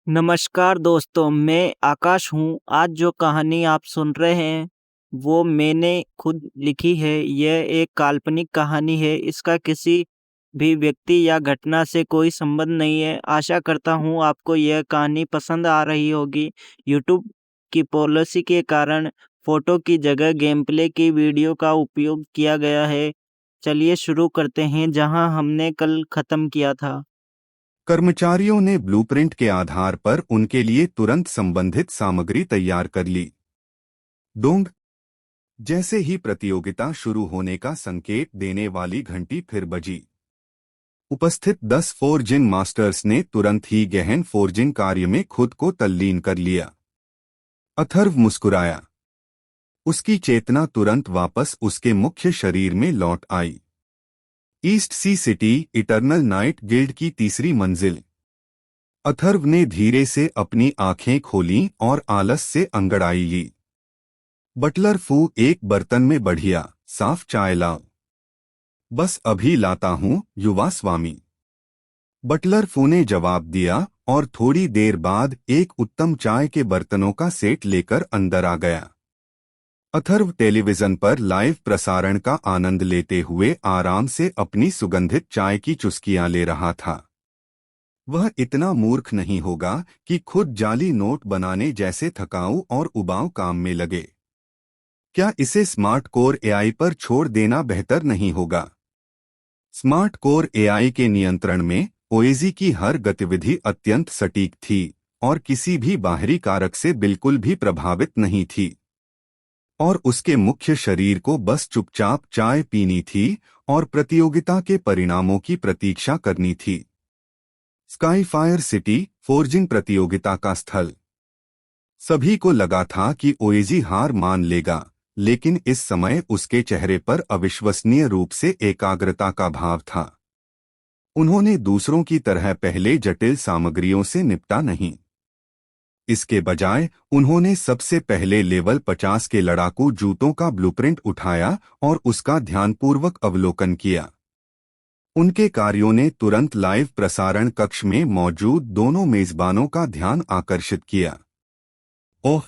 नमस्कार दोस्तों, मैं आकाश हूँ। आज जो कहानी आप सुन रहे हैं, वो मैंने खुद लिखी है। यह एक काल्पनिक कहानी है। इसका किसी भी व्यक्ति या घटना से कोई संबंध नहीं है। आशा करता हूँ आपको यह कहानी पसंद आ रही होगी। यूट्यूब की पॉलिसी के कारण फ़ोटो की जगह गेम प्ले की वीडियो का उपयोग किया गया है। चलिए शुरू करते हैं जहाँ हमने कल ख़त्म किया था। कर्मचारियों ने ब्लूप्रिंट के आधार पर उनके लिए तुरंत संबंधित सामग्री तैयार कर ली। डोंग। जैसे ही प्रतियोगिता शुरू होने का संकेत देने वाली घंटी फिर बजी। उपस्थित 10 फोर्जिंग मास्टर्स ने तुरंत ही गहन फोर्जिंग कार्य में खुद को तल्लीन कर लिया। अथर्व मुस्कुराया। उसकी चेतना तुरंत वापस उसके मुख्य शरीर में लौट आई। ईस्ट सी सिटी इटर्नल नाइट गिल्ड की तीसरी मंजिल। अथर्व ने धीरे से अपनी आंखें खोलीं और आलस से अंगड़ाई ली। बटलर फू, एक बर्तन में बढ़िया साफ चाय लाओ। बस अभी लाता हूँ युवा स्वामी। बटलर फू ने जवाब दिया और थोड़ी देर बाद एक उत्तम चाय के बर्तनों का सेट लेकर अंदर आ गया। अथर्व टेलीविजन पर लाइव प्रसारण का आनंद लेते हुए आराम से अपनी सुगंधित चाय की चुस्कियां ले रहा था। वह इतना मूर्ख नहीं होगा कि खुद जाली नोट बनाने जैसे थकाऊ और उबाऊ काम में लगे। क्या इसे स्मार्ट कोर एआई पर छोड़ देना बेहतर नहीं होगा? स्मार्ट कोर एआई के नियंत्रण में ओएजी की हर गतिविधि अत्यंत सटीक थी और किसी भी बाहरी कारक से बिल्कुल भी प्रभावित नहीं थी। और उसके मुख्य शरीर को बस चुपचाप चाय पीनी थी और प्रतियोगिता के परिणामों की प्रतीक्षा करनी थी। स्काईफायर सिटी फोर्जिंग प्रतियोगिता का स्थल। सभी को लगा था कि ओएजी हार मान लेगा, लेकिन इस समय उसके चेहरे पर अविश्वसनीय रूप से एकाग्रता का भाव था। उन्होंने दूसरों की तरह पहले जटिल सामग्रियों से निपटा नहीं। इसके बजाय उन्होंने सबसे पहले लेवल 50 के लड़ाकू जूतों का ब्लूप्रिंट उठाया और उसका ध्यानपूर्वक अवलोकन किया। उनके कार्यों ने तुरंत लाइव प्रसारण कक्ष में मौजूद दोनों मेजबानों का ध्यान आकर्षित किया। ओह!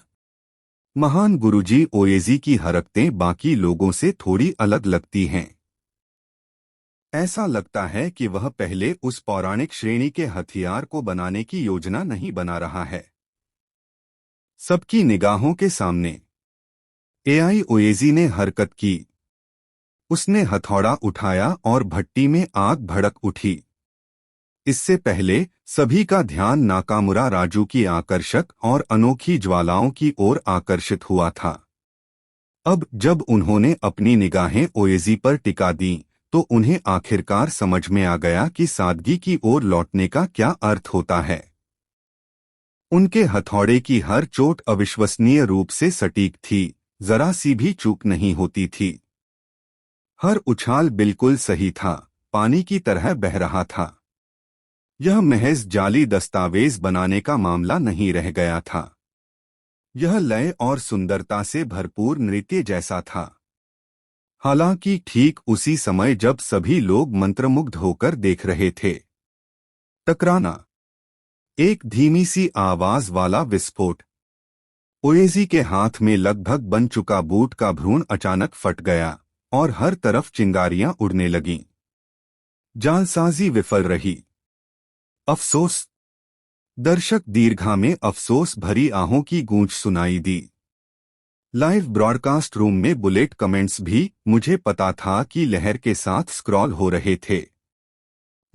महान गुरुजी, ओएजी की हरकतें बाकी लोगों से थोड़ी अलग लगती हैं। ऐसा लगता है कि वह पहले उस पौराणिक श्रेणी के हथियार को बनाने की योजना नहीं बना रहा है। सबकी निगाहों के सामने एआई ओएजी ने हरकत की। उसने हथौड़ा उठाया और भट्टी में आग भड़क उठी। इससे पहले सभी का ध्यान नाकामुरा राजू की आकर्षक और अनोखी ज्वालाओं की ओर आकर्षित हुआ था। अब जब उन्होंने अपनी निगाहें ओएजी पर टिका दी, तो उन्हें आखिरकार समझ में आ गया कि सादगी की ओर लौटने का क्या अर्थ होता है। उनके हथौड़े की हर चोट अविश्वसनीय रूप से सटीक थी, जरा सी भी चूक नहीं होती थी। हर उछाल बिल्कुल सही था, पानी की तरह बह रहा था। यह महज जाली दस्तावेज बनाने का मामला नहीं रह गया था। यह लय और सुंदरता से भरपूर नृत्य जैसा था। हालांकि ठीक उसी समय जब सभी लोग मंत्रमुग्ध होकर देख रहे थे, टकराना। एक धीमी सी आवाज वाला विस्फोट। ओएजी के हाथ में लगभग बन चुका बूट का भ्रूण अचानक फट गया और हर तरफ चिंगारियां उड़ने लगीं। जालसाजी विफल रही। अफसोस। दर्शक दीर्घा में अफसोस भरी आहों की गूंज सुनाई दी। लाइव ब्रॉडकास्ट रूम में बुलेट कमेंट्स भी। मुझे पता था कि लहर के साथ स्क्रॉल हो रहे थे।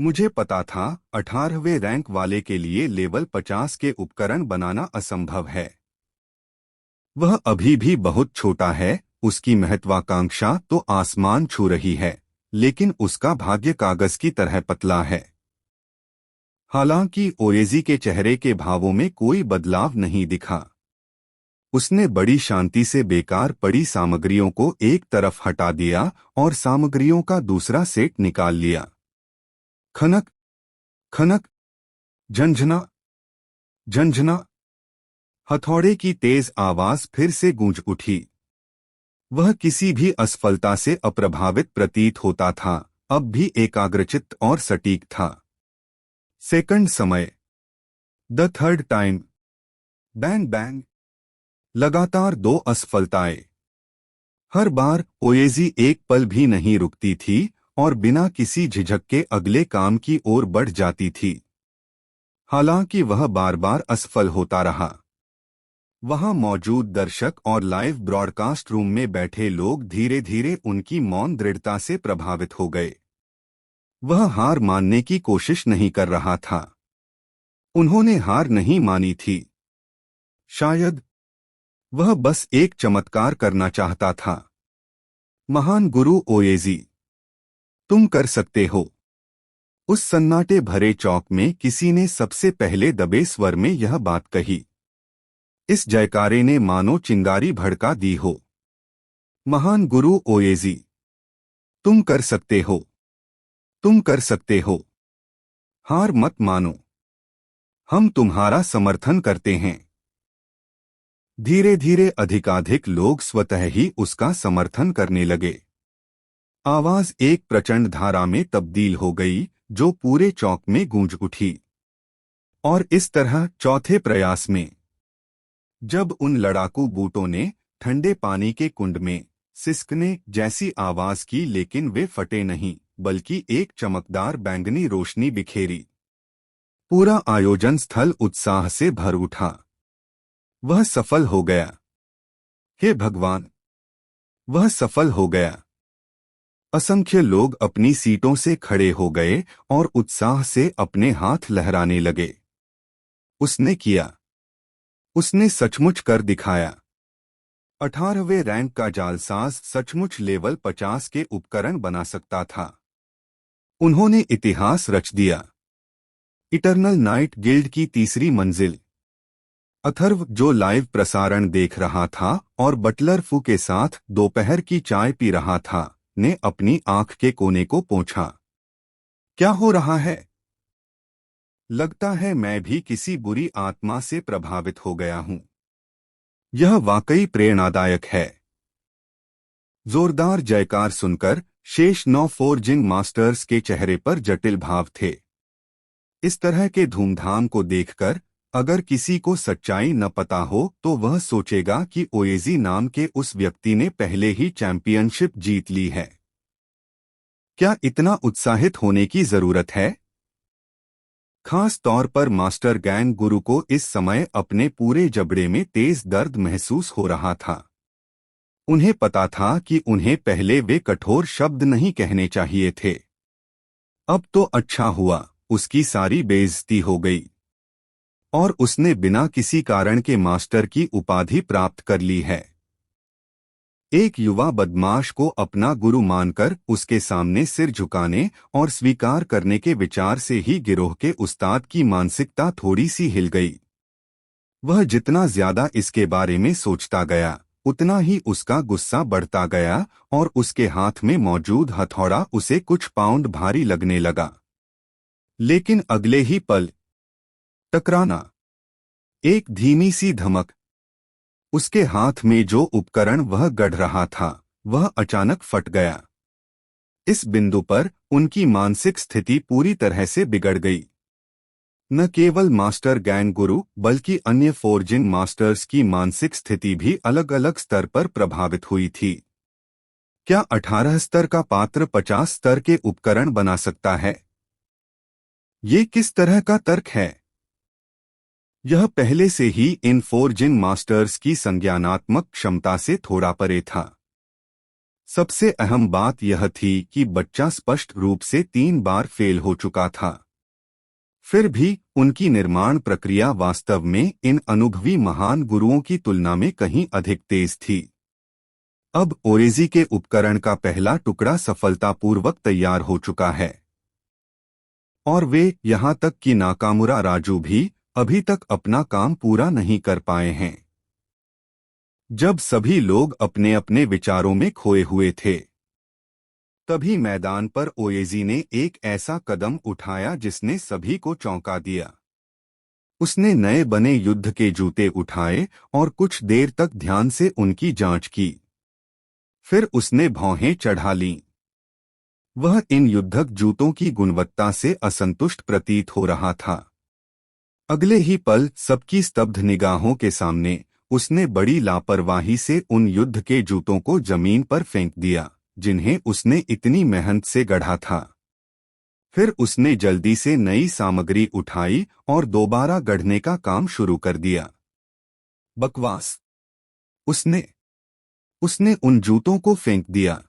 मुझे पता था 18वें रैंक वाले के लिए लेवल 50 के उपकरण बनाना असंभव है। वह अभी भी बहुत छोटा है, उसकी महत्वाकांक्षा तो आसमान छू रही है, लेकिन उसका भाग्य कागज की तरह पतला है। हालांकि ओएजी के चेहरे के भावों में कोई बदलाव नहीं दिखा। उसने बड़ी शांति से बेकार पड़ी सामग्रियों को एक तरफ हटा दिया और सामग्रियों का दूसरा सेट निकाल लिया। खनक खनक, झंझना झंझना। हथौड़े की तेज आवाज फिर से गूंज उठी। वह किसी भी असफलता से अप्रभावित प्रतीत होता था, अब भी एकाग्रचित्त और सटीक था। सेकंड समय। The third time. Bang bang. लगातार 2 असफलताएं। हर बार ओएजी एक पल भी नहीं रुकती थी और बिना किसी झिझक के अगले काम की ओर बढ़ जाती थी। हालांकि वह बार बार असफल होता रहा। वहां मौजूद दर्शक और लाइव ब्रॉडकास्ट रूम में बैठे लोग धीरे धीरे उनकी मौन दृढ़ता से प्रभावित हो गए। वह हार मानने की कोशिश नहीं कर रहा था। उन्होंने हार नहीं मानी थी। शायद वह बस एक चमत्कार करना चाहता था। महान गुरु ओएजी, तुम कर सकते हो। उस सन्नाटे भरे चौक में किसी ने सबसे पहले दबे स्वर में यह बात कही। इस जयकारे ने मानो चिंगारी भड़का दी हो। महान गुरु ओएजी, तुम कर सकते हो। तुम कर सकते हो। हार मत मानो। हम तुम्हारा समर्थन करते हैं। धीरे धीरे अधिकाधिक लोग स्वतः ही उसका समर्थन करने लगे। आवाज एक प्रचंड धारा में तब्दील हो गई जो पूरे चौक में गूंज उठी। और इस तरह चौथे प्रयास में, जब उन लड़ाकू बूटों ने ठंडे पानी के कुंड में सिसकने जैसी आवाज की, लेकिन वे फटे नहीं बल्कि एक चमकदार बैंगनी रोशनी बिखेरी। पूरा आयोजन स्थल उत्साह से भर उठा। वह सफल हो गया। हे भगवान, वह सफल हो गया। असंख्य लोग अपनी सीटों से खड़े हो गए और उत्साह से अपने हाथ लहराने लगे। उसने किया। उसने सचमुच कर दिखाया। 18वें रैंक का जालसाज सचमुच लेवल 50 के उपकरण बना सकता था। उन्होंने इतिहास रच दिया। इटर्नल नाइट गिल्ड की तीसरी मंजिल। अथर्व, जो लाइव प्रसारण देख रहा था और बटलर फू के साथ दोपहर की चाय पी रहा था, ने अपनी आंख के कोने को पोंछा। क्या हो रहा है? लगता है मैं भी किसी बुरी आत्मा से प्रभावित हो गया हूं। यह वाकई प्रेरणादायक है। जोरदार जयकार सुनकर शेष 9 फोर्जिंग मास्टर्स के चेहरे पर जटिल भाव थे। इस तरह के धूमधाम को देखकर अगर किसी को सच्चाई न पता हो तो वह सोचेगा कि ओएजी नाम के उस व्यक्ति ने पहले ही चैंपियनशिप जीत ली है। क्या इतना उत्साहित होने की जरूरत है? खास तौर पर मास्टर गैंग गुरु को इस समय अपने पूरे जबड़े में तेज दर्द महसूस हो रहा था। उन्हें पता था कि उन्हें पहले वे कठोर शब्द नहीं कहने चाहिए थे। अब तो अच्छा हुआ, उसकी सारी बेइज्जती हो गई और उसने बिना किसी कारण के मास्टर की उपाधि प्राप्त कर ली है। एक युवा बदमाश को अपना गुरु मानकर उसके सामने सिर झुकाने और स्वीकार करने के विचार से ही गिरोह के उस्ताद की मानसिकता थोड़ी सी हिल गई। वह जितना ज्यादा इसके बारे में सोचता गया उतना ही उसका गुस्सा बढ़ता गया और उसके हाथ में मौजूद हथौड़ा उसे कुछ पाउंड भारी लगने लगा। लेकिन अगले ही पल टकराना, एक धीमी सी धमक। उसके हाथ में जो उपकरण वह गढ़ रहा था वह अचानक फट गया। इस बिंदु पर उनकी मानसिक स्थिति पूरी तरह से बिगड़ गई। न केवल मास्टर गैंग गुरु बल्कि अन्य फोर्जिंग मास्टर्स की मानसिक स्थिति भी अलग अलग स्तर पर प्रभावित हुई थी। क्या 18 स्तर का पात्र 50 स्तर के उपकरण बना सकता है? ये किस तरह का तर्क है? यह पहले से ही इन फोर्जिंग मास्टर्स की संज्ञानात्मक क्षमता से थोड़ा परे था। सबसे अहम बात यह थी कि बच्चा स्पष्ट रूप से 3 बार फेल हो चुका था। फिर भी उनकी निर्माण प्रक्रिया वास्तव में इन अनुभवी महान गुरुओं की तुलना में कहीं अधिक तेज थी। अब ओएजी के उपकरण का पहला टुकड़ा सफलतापूर्वक तैयार हो चुका है और वे यहां तक कि नाकामुरा राजू भी अभी तक अपना काम पूरा नहीं कर पाए हैं। जब सभी लोग अपने अपने विचारों में खोए हुए थे, तभी मैदान पर ओएजी ने एक ऐसा कदम उठाया जिसने सभी को चौंका दिया। उसने नए बने युद्ध के जूते उठाए और कुछ देर तक ध्यान से उनकी जांच की। फिर उसने भौहें चढ़ा लीं। वह इन युद्धक जूतों की गुणवत्ता से असंतुष्ट प्रतीत हो रहा था। अगले ही पल सबकी स्तब्ध निगाहों के सामने उसने बड़ी लापरवाही से उन युद्ध के जूतों को जमीन पर फेंक दिया जिन्हें उसने इतनी मेहनत से गढ़ा था। फिर उसने जल्दी से नई सामग्री उठाई और दोबारा गढ़ने का काम शुरू कर दिया। बकवास। उसने उसने उन जूतों को फेंक दिया।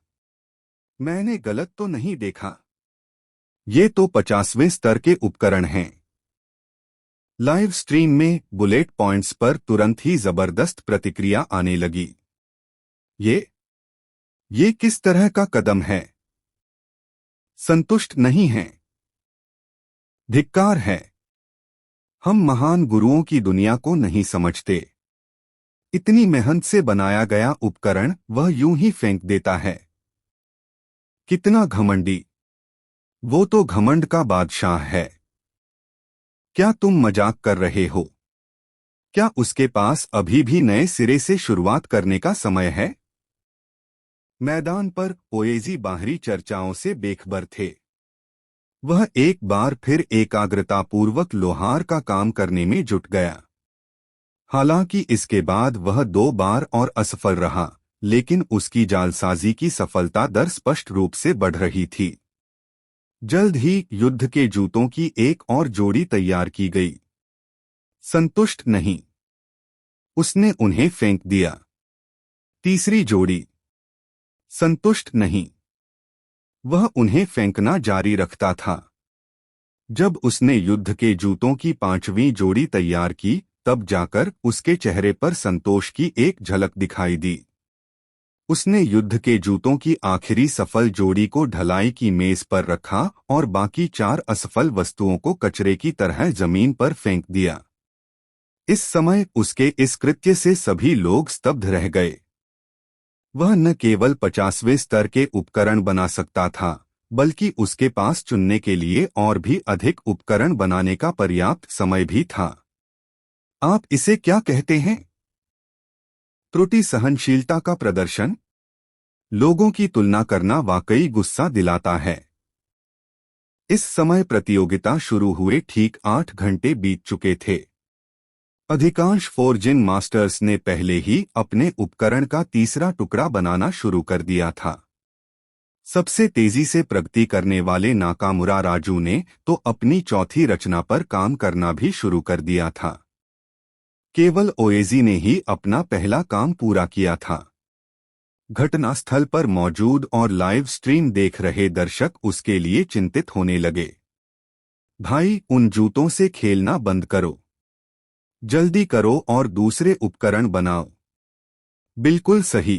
मैंने गलत तो नहीं देखा। ये तो 50वें स्तर के उपकरण हैं। लाइव स्ट्रीम में बुलेट पॉइंट्स पर तुरंत ही जबरदस्त प्रतिक्रिया आने लगी। ये किस तरह का कदम है? संतुष्ट नहीं हैं। धिक्कार है। हम महान गुरुओं की दुनिया को नहीं समझते। इतनी मेहनत से बनाया गया उपकरण वह यूं ही फेंक देता है। कितना घमंडी। वो तो घमंड का बादशाह है। क्या तुम मजाक कर रहे हो? क्या उसके पास अभी भी नए सिरे से शुरुआत करने का समय है? मैदान पर ओएजी बाहरी चर्चाओं से बेखबर थे। वह एक बार फिर एकाग्रतापूर्वक लोहार का काम करने में जुट गया। हालांकि इसके बाद वह 2 बार और असफल रहा, लेकिन उसकी जालसाजी की सफलता दर स्पष्ट रूप से बढ़ रही थी। जल्द ही युद्ध के जूतों की एक और जोड़ी तैयार की गई। संतुष्ट नहीं, उसने उन्हें फेंक दिया। तीसरी जोड़ी। संतुष्ट नहीं, वह उन्हें फेंकना जारी रखता था। जब उसने युद्ध के जूतों की 5वीं जोड़ी तैयार की, तब जाकर उसके चेहरे पर संतोष की एक झलक दिखाई दी। उसने युद्ध के जूतों की आखिरी सफल जोड़ी को ढलाई की मेज पर रखा और बाकी 4 असफल वस्तुओं को कचरे की तरह जमीन पर फेंक दिया। इस समय उसके इस कृत्य से सभी लोग स्तब्ध रह गए। वह न केवल 50वें स्तर के उपकरण बना सकता था, बल्कि उसके पास चुनने के लिए और भी अधिक उपकरण बनाने का पर्याप्त समय भी था। आप इसे क्या कहते हैं? त्रुटि सहनशीलता का प्रदर्शन। लोगों की तुलना करना वाकई गुस्सा दिलाता है। इस समय प्रतियोगिता शुरू हुए ठीक 8 घंटे बीत चुके थे। अधिकांश फोर्जिन मास्टर्स ने पहले ही अपने उपकरण का तीसरा टुकड़ा बनाना शुरू कर दिया था। सबसे तेजी से प्रगति करने वाले नाकामुरा राजू ने तो अपनी चौथी रचना पर काम करना भी शुरू कर दिया था। केवल ओएजी ने ही अपना पहला काम पूरा किया था। घटनास्थल पर मौजूद और लाइव स्ट्रीम देख रहे दर्शक उसके लिए चिंतित होने लगे। भाई, उन जूतों से खेलना बंद करो। जल्दी करो और दूसरे उपकरण बनाओ। बिल्कुल सही।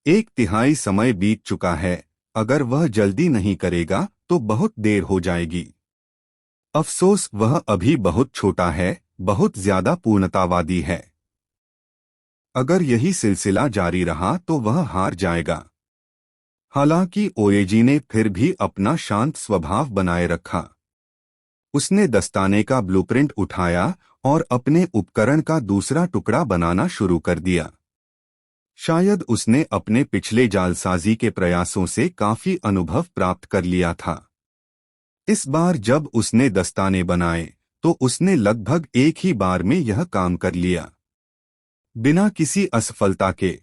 1/3 समय बीत चुका है। अगर वह जल्दी नहीं करेगा तो बहुत देर हो जाएगी। अफसोस, वह अभी बहुत छोटा है, बहुत ज्यादा पूर्णतावादी है। अगर यही सिलसिला जारी रहा तो वह हार जाएगा। हालांकि ओएजी ने फिर भी अपना शांत स्वभाव बनाए रखा। उसने दस्ताने का ब्लूप्रिंट उठाया और अपने उपकरण का दूसरा टुकड़ा बनाना शुरू कर दिया। शायद उसने अपने पिछले जालसाजी के प्रयासों से काफी अनुभव प्राप्त कर लिया था। इस बार जब उसने दस्ताने बनाए तो उसने लगभग एक ही बार में यह काम कर लिया, बिना किसी असफलता के।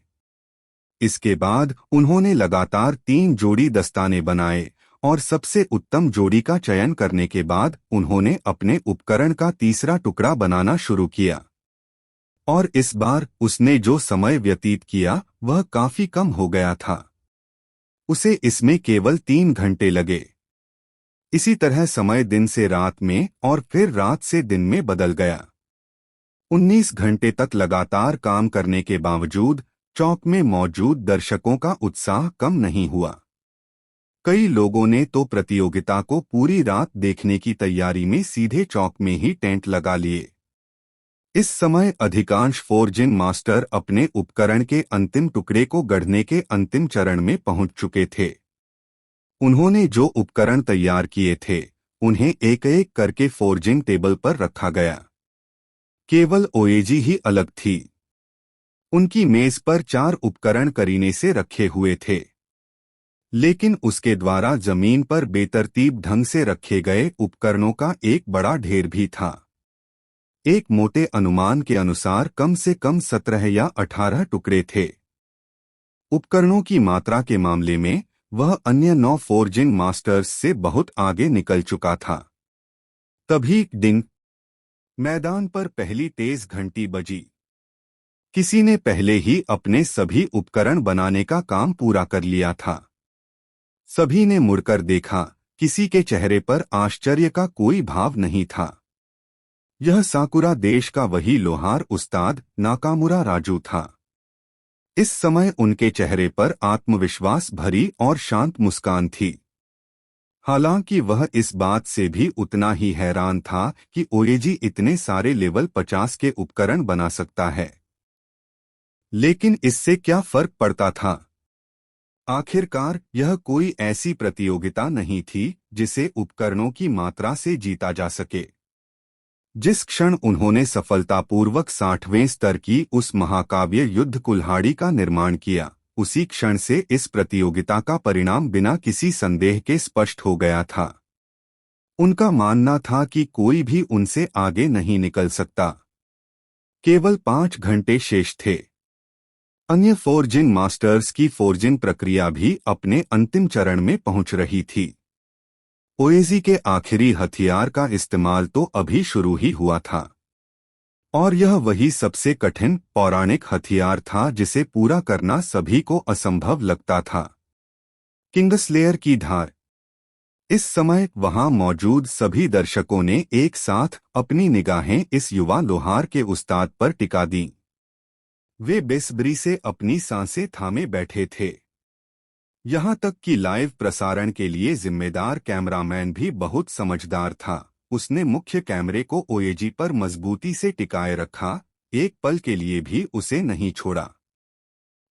इसके बाद उन्होंने लगातार 3 जोड़ी दस्ताने बनाए और सबसे उत्तम जोड़ी का चयन करने के बाद उन्होंने अपने उपकरण का तीसरा टुकड़ा बनाना शुरू किया। और इस बार उसने जो समय व्यतीत किया वह काफी कम हो गया था। उसे इसमें केवल 3 घंटे लगे। इसी तरह समय दिन से रात में और फिर रात से दिन में बदल गया। 19 घंटे तक लगातार काम करने के बावजूद चौक में मौजूद दर्शकों का उत्साह कम नहीं हुआ। कई लोगों ने तो प्रतियोगिता को पूरी रात देखने की तैयारी में सीधे चौक में ही टेंट लगा लिए। इस समय अधिकांश फोर्जिन मास्टर अपने उपकरण के अंतिम टुकड़े को गढ़ने के अंतिम चरण में पहुंच चुके थे। उन्होंने जो उपकरण तैयार किए थे उन्हें एक एक करके फोर्जिंग टेबल पर रखा गया। केवल ओएजी ही अलग थी। उनकी मेज पर 4 उपकरण करीने से रखे हुए थे, लेकिन उसके द्वारा जमीन पर बेतरतीब ढंग से रखे गए उपकरणों का एक बड़ा ढेर भी था। एक मोटे अनुमान के अनुसार कम से कम 17 या 18 टुकड़े थे। उपकरणों की मात्रा के मामले में वह अन्य 9 फोर्जिंग मास्टर्स से बहुत आगे निकल चुका था। तभी डिंग, मैदान पर पहली तेज घंटी बजी। किसी ने पहले ही अपने सभी उपकरण बनाने का काम पूरा कर लिया था। सभी ने मुड़कर देखा, किसी के चेहरे पर आश्चर्य का कोई भाव नहीं था। यह साकुरा देश का वही लोहार उस्ताद नाकामुरा राजू था। इस समय उनके चेहरे पर आत्मविश्वास भरी और शांत मुस्कान थी। हालांकि वह इस बात से भी उतना ही हैरान था कि ओएजी इतने सारे लेवल 50 के उपकरण बना सकता है। लेकिन इससे क्या फर्क पड़ता था? आखिरकार यह कोई ऐसी प्रतियोगिता नहीं थी जिसे उपकरणों की मात्रा से जीता जा सके। जिस क्षण उन्होंने सफलतापूर्वक 60वें स्तर की उस महाकाव्य युद्ध कुल्हाड़ी का निर्माण किया, उसी क्षण से इस प्रतियोगिता का परिणाम बिना किसी संदेह के स्पष्ट हो गया था। उनका मानना था कि कोई भी उनसे आगे नहीं निकल सकता। केवल 5 घंटे शेष थे। अन्य फोर्जिंग मास्टर्स की फोर्जिंग प्रक्रिया भी अपने अंतिम चरण में पहुंच रही थी। ओएजी के आखिरी हथियार का इस्तेमाल तो अभी शुरू ही हुआ था, और यह वही सबसे कठिन पौराणिक हथियार था जिसे पूरा करना सभी को असंभव लगता था। किंगस्लेयर की धार। इस समय वहां मौजूद सभी दर्शकों ने एक साथ अपनी निगाहें इस युवा लोहार के उस्ताद पर टिका दीं। वे बेसब्री से अपनी सांसें थामे बैठे थे। यहां तक कि लाइव प्रसारण के लिए जिम्मेदार कैमरामैन भी बहुत समझदार था। उसने मुख्य कैमरे को ओएजी पर मजबूती से टिकाए रखा, एक पल के लिए भी उसे नहीं छोड़ा।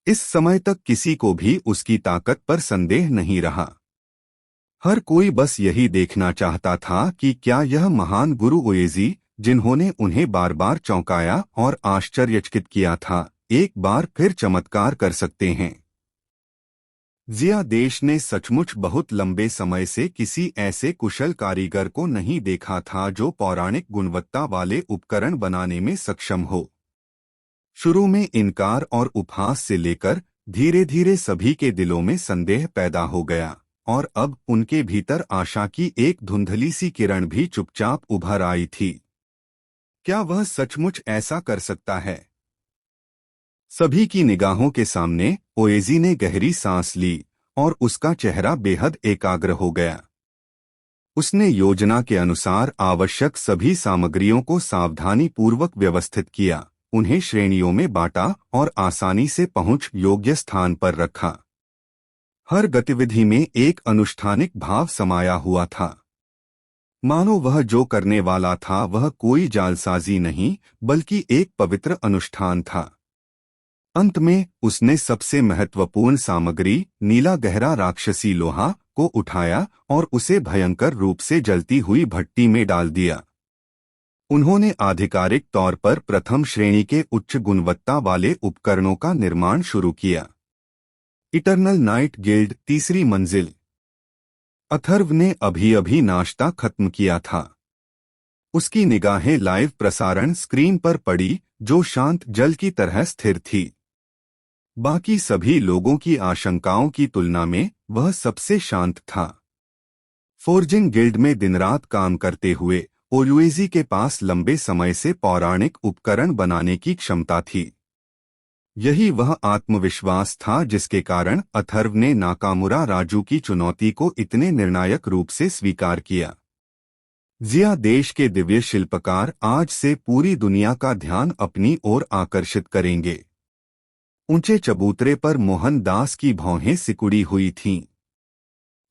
इस समय तक किसी को भी उसकी ताकत पर संदेह नहीं रहा। हर कोई बस यही देखना चाहता था कि क्या यह महान गुरु ओएजी, जिन्होंने उन्हें बार बार चौंकाया और आश्चर्यचकित किया था, एक बार फिर चमत्कार कर सकते हैं। जिया देश ने सचमुच बहुत लंबे समय से किसी ऐसे कुशल कारीगर को नहीं देखा था जो पौराणिक गुणवत्ता वाले उपकरण बनाने में सक्षम हो। शुरू में इनकार और उपहास से लेकर धीरे धीरे सभी के दिलों में संदेह पैदा हो गया, और अब उनके भीतर आशा की एक धुंधली सी किरण भी चुपचाप उभर आई थी। क्या वह सचमुच ऐसा कर सकता है? सभी की निगाहों के सामने ओएजी ने गहरी सांस ली और उसका चेहरा बेहद एकाग्र हो गया। उसने योजना के अनुसार आवश्यक सभी सामग्रियों को सावधानी पूर्वक व्यवस्थित किया, उन्हें श्रेणियों में बांटा और आसानी से पहुंच योग्य स्थान पर रखा। हर गतिविधि में एक अनुष्ठानिक भाव समाया हुआ था, मानो वह जो करने वाला था वह कोई जालसाजी नहीं बल्कि एक पवित्र अनुष्ठान था। अंत में उसने सबसे महत्वपूर्ण सामग्री, नीला गहरा राक्षसी लोहा, को उठाया और उसे भयंकर रूप से जलती हुई भट्टी में डाल दिया। उन्होंने आधिकारिक तौर पर प्रथम श्रेणी के उच्च गुणवत्ता वाले उपकरणों का निर्माण शुरू किया। इटर्नल नाइट गिल्ड, तीसरी मंजिल। अथर्व ने अभी अभी नाश्ता खत्म किया था। उसकी निगाहें लाइव प्रसारण स्क्रीन पर पड़ी, जो शांत जल की तरह स्थिर थी। बाकी सभी लोगों की आशंकाओं की तुलना में वह सबसे शांत था। फोर्जिंग गिल्ड में दिनरात काम करते हुए ओएजी के पास लंबे समय से पौराणिक उपकरण बनाने की क्षमता थी। यही वह आत्मविश्वास था जिसके कारण अथर्व ने नाकामुरा राजू की चुनौती को इतने निर्णायक रूप से स्वीकार किया। जिया देश के दिव्य शिल्पकार आज से पूरी दुनिया का ध्यान अपनी ओर आकर्षित करेंगे। ऊंचे चबूतरे पर मोहन दास की भौहें सिकुड़ी हुई थीं।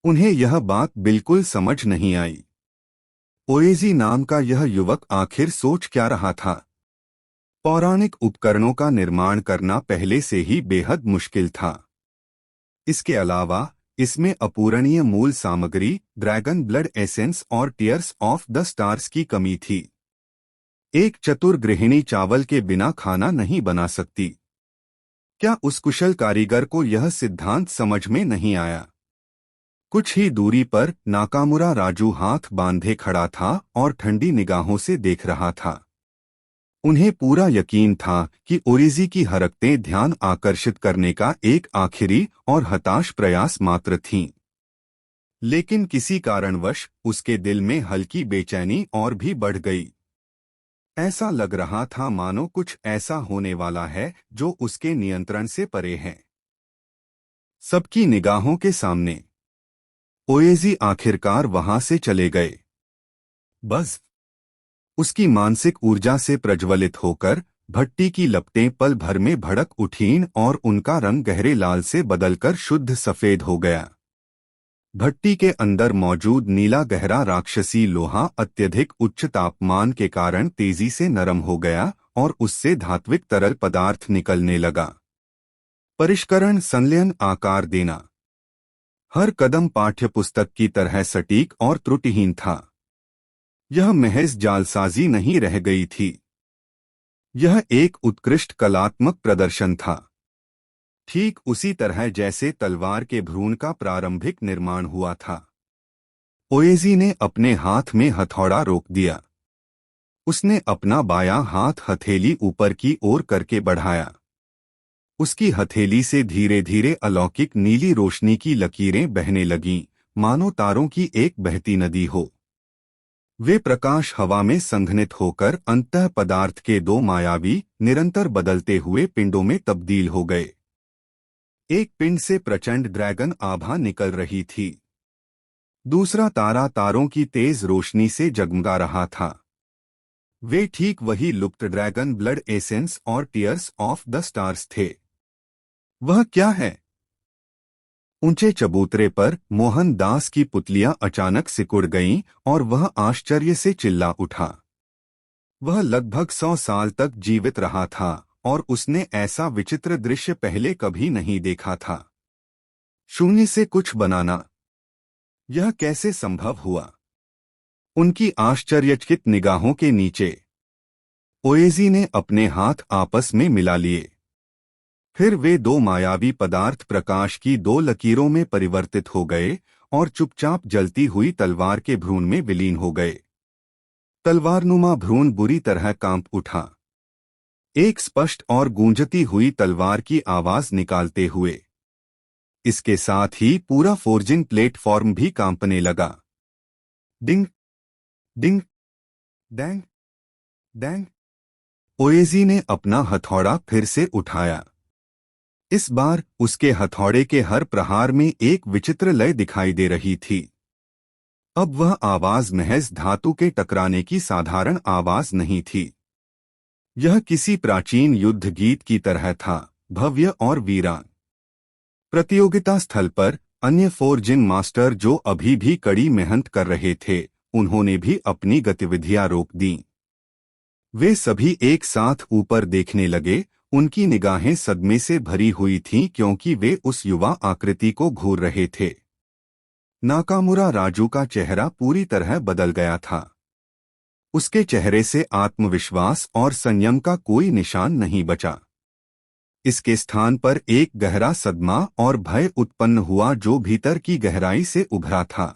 उन्हें यह बात बिल्कुल समझ नहीं आई। ओएजी नाम का यह युवक आखिर सोच क्या रहा था? पौराणिक उपकरणों का निर्माण करना पहले से ही बेहद मुश्किल था। इसके अलावा इसमें अपूरणीय मूल सामग्री, ड्रैगन ब्लड एसेंस और टीयर्स ऑफ द स्टार्स की कमी थी। एक चतुर गृहिणी चावल के बिना खाना नहीं बना सकती। क्या उस कुशल कारीगर को यह सिद्धांत समझ में नहीं आया? कुछ ही दूरी पर नाकामुरा राजू हाथ बांधे खड़ा था और ठंडी निगाहों से देख रहा था। उन्हें पूरा यकीन था कि ओरेजी की हरकतें ध्यान आकर्षित करने का एक आखिरी और हताश प्रयास मात्र थीं। लेकिन किसी कारणवश उसके दिल में हल्की बेचैनी और भी बढ़ गई। ऐसा लग रहा था मानो कुछ ऐसा होने वाला है जो उसके नियंत्रण से परे है। सबकी निगाहों के सामने ओएजी आखिरकार वहां से चले गए। बस उसकी मानसिक ऊर्जा से प्रज्वलित होकर भट्टी की लपटें पल भर में भड़क उठीं और उनका रंग गहरे लाल से बदलकर शुद्ध सफेद हो गया। भट्टी के अंदर मौजूद नीला गहरा राक्षसी लोहा अत्यधिक उच्च तापमान के कारण तेजी से नरम हो गया और उससे धात्विक तरल पदार्थ निकलने लगा। परिष्करण संलयन आकार देना। हर कदम पाठ्यपुस्तक की तरह सटीक और त्रुटिहीन था। यह महज जालसाजी नहीं रह गई थी, यह एक उत्कृष्ट कलात्मक प्रदर्शन था। ठीक उसी तरह जैसे तलवार के भ्रूण का प्रारंभिक निर्माण हुआ था। ओएजी ने अपने हाथ में हथौड़ा रोक दिया। उसने अपना बायां हाथ हथेली ऊपर की ओर करके बढ़ाया। उसकी हथेली से धीरे धीरे अलौकिक नीली रोशनी की लकीरें बहने लगीं, मानो तारों की एक बहती नदी हो। वे प्रकाश हवा में संघनित होकर अंतः पदार्थ के दो मायावी, निरंतर बदलते हुए पिंडों में तब्दील हो गए। एक पिंड से प्रचंड ड्रैगन आभा निकल रही थी। दूसरा तारा तारों की तेज रोशनी से जगमगा रहा था। वे ठीक वही लुप्त ड्रैगन ब्लड एसेंस और टीयर्स ऑफ द स्टार्स थे। वह क्या है? ऊंचे चबूतरे पर मोहन दास की पुतलियां अचानक सिकुड़ गईं और वह आश्चर्य से चिल्ला उठा। वह लगभग 100 साल तक जीवित रहा था और उसने ऐसा विचित्र दृश्य पहले कभी नहीं देखा था। शून्य से कुछ बनाना, यह कैसे संभव हुआ? उनकी आश्चर्यचकित निगाहों के नीचे ओएजी ने अपने हाथ आपस में मिला लिए। फिर वे दो मायावी पदार्थ प्रकाश की दो लकीरों में परिवर्तित हो गए और चुपचाप जलती हुई तलवार के भ्रूण में विलीन हो गए। तलवारनुमा भ्रूण बुरी तरह कांप उठा, एक स्पष्ट और गूंजती हुई तलवार की आवाज निकालते हुए। इसके साथ ही पूरा फोर्जिंग प्लेटफॉर्म भी कांपने लगा। डिंग डिंग डैंग डैंग। ओएजी ने अपना हथौड़ा फिर से उठाया। इस बार उसके हथौड़े के हर प्रहार में एक विचित्र लय दिखाई दे रही थी। अब वह आवाज महज धातु के टकराने की साधारण आवाज नहीं थी। यह किसी प्राचीन युद्ध गीत की तरह था, भव्य और वीरान। प्रतियोगिता स्थल पर अन्य फोर्जिंग मास्टर जो अभी भी कड़ी मेहनत कर रहे थे, उन्होंने भी अपनी गतिविधियां रोक दीं। वे सभी एक साथ ऊपर देखने लगे। उनकी निगाहें सदमे से भरी हुई थीं क्योंकि वे उस युवा आकृति को घूर रहे थे। नाकामुरा राजू का चेहरा पूरी तरह बदल गया था। उसके चेहरे से आत्मविश्वास और संयम का कोई निशान नहीं बचा। इसके स्थान पर एक गहरा सदमा और भय उत्पन्न हुआ जो भीतर की गहराई से उभरा था।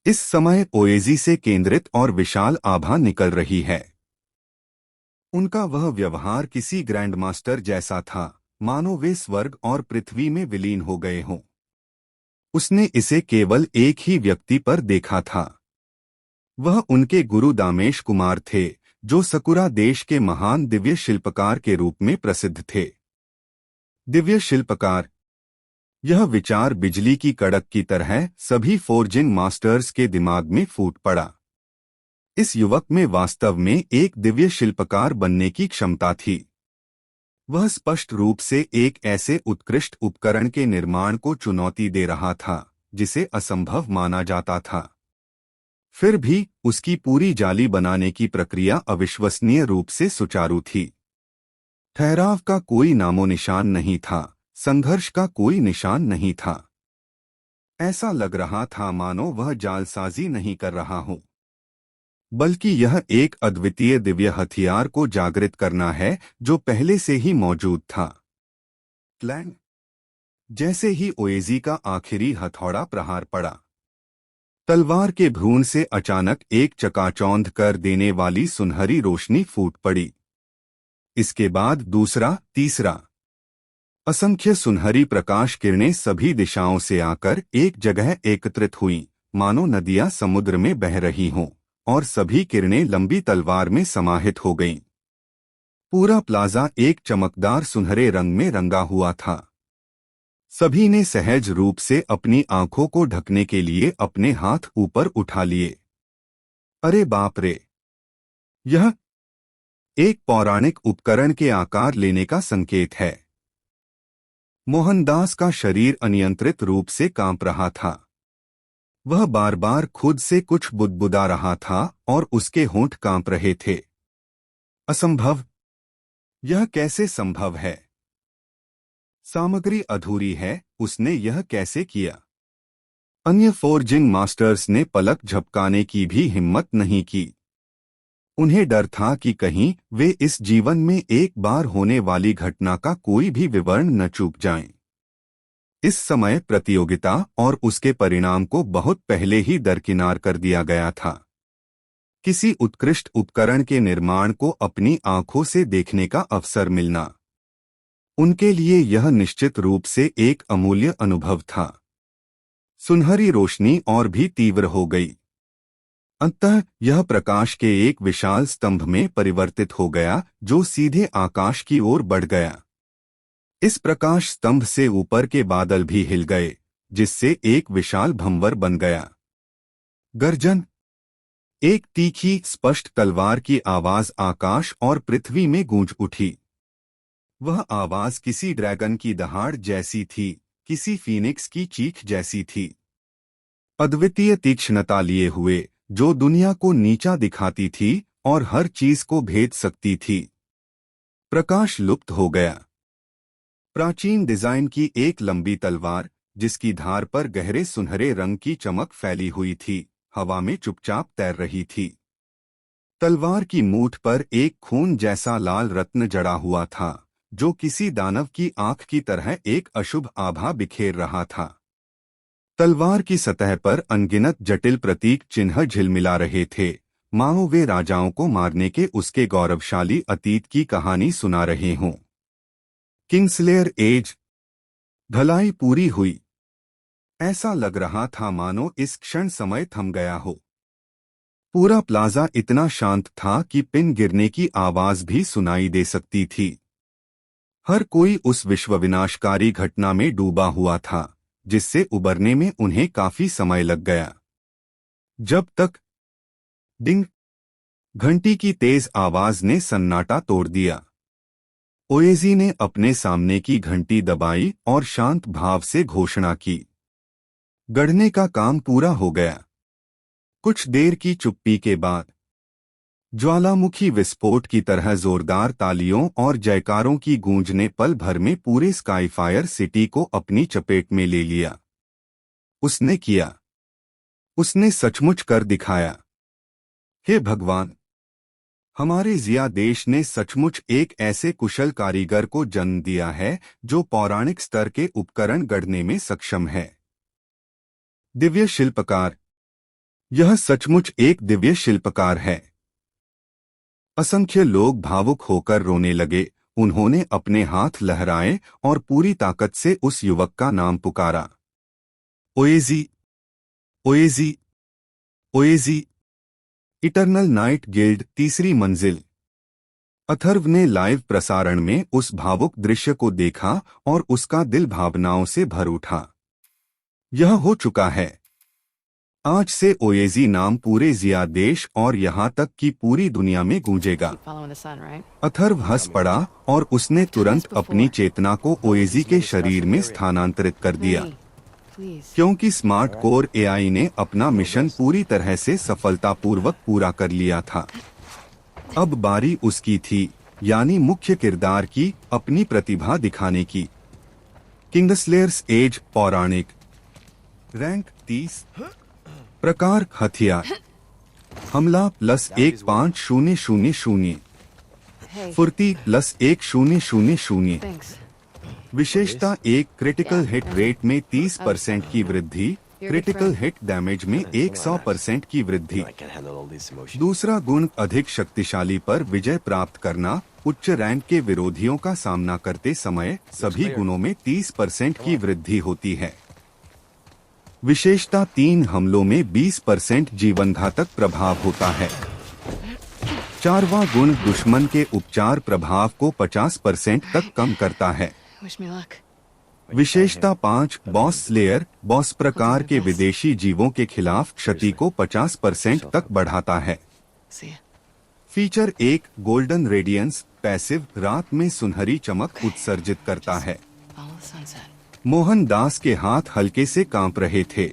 इस समय ओएजी से केंद्रित और विशाल आभा निकल रही है। उनका वह व्यवहार किसी ग्रैंडमास्टर जैसा था, मानो वे स्वर्ग और पृथ्वी में विलीन हो गए हों। उसने इसे केवल एक ही व्यक्ति पर देखा था। वह उनके गुरु दामेश कुमार थे, जो सकुरा देश के महान दिव्य शिल्पकार के रूप में प्रसिद्ध थे। दिव्य शिल्पकार, यह विचार बिजली की कड़क की तरह सभी फोर्जिंग मास्टर्स के दिमाग में फूट पड़ा। इस युवक में वास्तव में एक दिव्य शिल्पकार बनने की क्षमता थी। वह स्पष्ट रूप से एक ऐसे उत्कृष्ट उपकरण के निर्माण को चुनौती दे रहा था जिसे असंभव माना जाता था। फिर भी उसकी पूरी जाली बनाने की प्रक्रिया अविश्वसनीय रूप से सुचारू थी। ठहराव का कोई नामोनिशान नहीं था, संघर्ष का कोई निशान नहीं था। ऐसा लग रहा था मानो वह जालसाजी नहीं कर रहा हो, बल्कि यह एक अद्वितीय दिव्य हथियार को जागृत करना है जो पहले से ही मौजूद था। प्लान। जैसे ही ओएजी का आखिरी हथौड़ा प्रहार पड़ा, तलवार के भ्रूण से अचानक एक चकाचौंध कर देने वाली सुनहरी रोशनी फूट पड़ी। इसके बाद दूसरा, तीसरा। असंख्य सुनहरी प्रकाश किरणें सभी दिशाओं से आकर एक जगह एकत्रित हुईं, मानो नदियां समुद्र में बह रही हों, और सभी किरणें लंबी तलवार में समाहित हो गईं। पूरा प्लाजा एक चमकदार सुनहरे रंग में रंगा हुआ था। सभी ने सहज रूप से अपनी आंखों को ढकने के लिए अपने हाथ ऊपर उठा लिए। अरे बाप रे! यह एक पौराणिक उपकरण के आकार लेने का संकेत है। मोहनदास का शरीर अनियंत्रित रूप से कांप रहा था। वह बार बार खुद से कुछ बुदबुदा रहा था और उसके होंठ कांप रहे थे। असंभव! यह कैसे संभव है? सामग्री अधूरी है, उसने यह कैसे किया? अन्य फोर्जिंग मास्टर्स ने पलक झपकाने की भी हिम्मत नहीं की। उन्हें डर था कि कहीं वे इस जीवन में एक बार होने वाली घटना का कोई भी विवरण न चूक जाएं। इस समय प्रतियोगिता और उसके परिणाम को बहुत पहले ही दरकिनार कर दिया गया था। किसी उत्कृष्ट उपकरण के निर्माण को अपनी आंखों से देखने का अवसर मिलना उनके लिए यह निश्चित रूप से एक अमूल्य अनुभव था। सुनहरी रोशनी और भी तीव्र हो गई। अंततः यह प्रकाश के एक विशाल स्तंभ में परिवर्तित हो गया जो सीधे आकाश की ओर बढ़ गया। इस प्रकाश स्तंभ से ऊपर के बादल भी हिल गए, जिससे एक विशाल भंवर बन गया। गर्जन! एक तीखी स्पष्ट तलवार की आवाज आकाश और पृथ्वी में गूंज उठी। वह आवाज किसी ड्रैगन की दहाड़ जैसी थी, किसी फीनिक्स की चीख जैसी थी। अद्वितीय तीक्ष्णता लिए हुए, जो दुनिया को नीचा दिखाती थी और हर चीज को भेद सकती थी। प्रकाश लुप्त हो गया। प्राचीन डिजाइन की एक लंबी तलवार, जिसकी धार पर गहरे सुनहरे रंग की चमक फैली हुई थी, हवा में चुपचाप तैर रही थी। तलवार की मूठ पर एक खून जैसा लाल रत्न जड़ा हुआ था, जो किसी दानव की आंख की तरह एक अशुभ आभा बिखेर रहा था। तलवार की सतह पर अनगिनत जटिल प्रतीक चिन्ह झिलमिला रहे थे, मानो वे राजाओं को मारने के उसके गौरवशाली अतीत की कहानी सुना रहे हों। किंग्सलेयर एज। ढलाई पूरी हुई। ऐसा लग रहा था मानो इस क्षण समय थम गया हो। पूरा प्लाजा इतना शांत था कि पिन गिरने की आवाज भी सुनाई दे सकती थी। हर कोई उस विश्वविनाशकारी घटना में डूबा हुआ था, जिससे उबरने में उन्हें काफी समय लग गया। जब तक डिंग, घंटी की तेज आवाज ने सन्नाटा तोड़ दिया। ओएजी ने अपने सामने की घंटी दबाई और शांत भाव से घोषणा की, गढ़ने का काम पूरा हो गया। कुछ देर की चुप्पी के बाद ज्वालामुखी विस्फोट की तरह जोरदार तालियों और जयकारों की गूंज ने पल भर में पूरे स्काईफायर सिटी को अपनी चपेट में ले लिया। उसने किया। उसने सचमुच कर दिखाया। हे भगवान! हमारे जिया देश ने सचमुच एक ऐसे कुशल कारीगर को जन्म दिया है जो पौराणिक स्तर के उपकरण गढ़ने में सक्षम है। दिव्य शिल्पकार! यह सचमुच एक दिव्य शिल्पकार है। असंख्य लोग भावुक होकर रोने लगे। उन्होंने अपने हाथ लहराए और पूरी ताकत से उस युवक का नाम पुकारा, ओएजी, ओएजी, ओएजी। इटर्नल नाइट गिल्ड, तीसरी मंजिल। अथर्व ने लाइव प्रसारण में उस भावुक दृश्य को देखा और उसका दिल भावनाओं से भर उठा। यह हो चुका है। आज से ओएजी नाम पूरे जिया देश और यहाँ तक कि पूरी दुनिया में गूंजेगा। अथर्व हंस पड़ा और उसने तुरंत अपनी चेतना को ओएजी के शरीर में स्थानांतरित कर दिया, क्योंकि स्मार्ट कोर एआई ने अपना मिशन पूरी तरह से सफलतापूर्वक पूरा कर लिया था। अब बारी उसकी थी, यानी मुख्य किरदार की, अपनी प्रतिभा दिखाने की। किंग्सलेयर्स एज, पौराणिक। रैंक 30। प्रकार हथियार। हमला +15000। फुर्ती +1000। विशेषता एक क्रिटिकल हिट रेट में 30% की वृद्धि, क्रिटिकल हिट डैमेज में 100% की वृद्धि। I can handle all these emotions. दूसरा गुण अधिक शक्तिशाली पर विजय प्राप्त करना। उच्च रैंक के विरोधियों का सामना करते समय सभी गुणों में 30% की वृद्धि होती है। विशेषता 3 हमलों में 20% जीवनघातक प्रभाव होता है। चारवां गुण दुश्मन के उपचार प्रभाव को 50% तक कम करता है। Wish me luck. विशेषता 5 बॉस स्लेयर बॉस प्रकार के विदेशी जीवों के खिलाफ क्षति को 50% तक बढ़ाता है। See ya. Feature 1 golden radiance passive रात में सुनहरी चमक उत्सर्जित करता है। Follow the sunset. Mohan Das के हाथ हल्के से कांप रहे थे।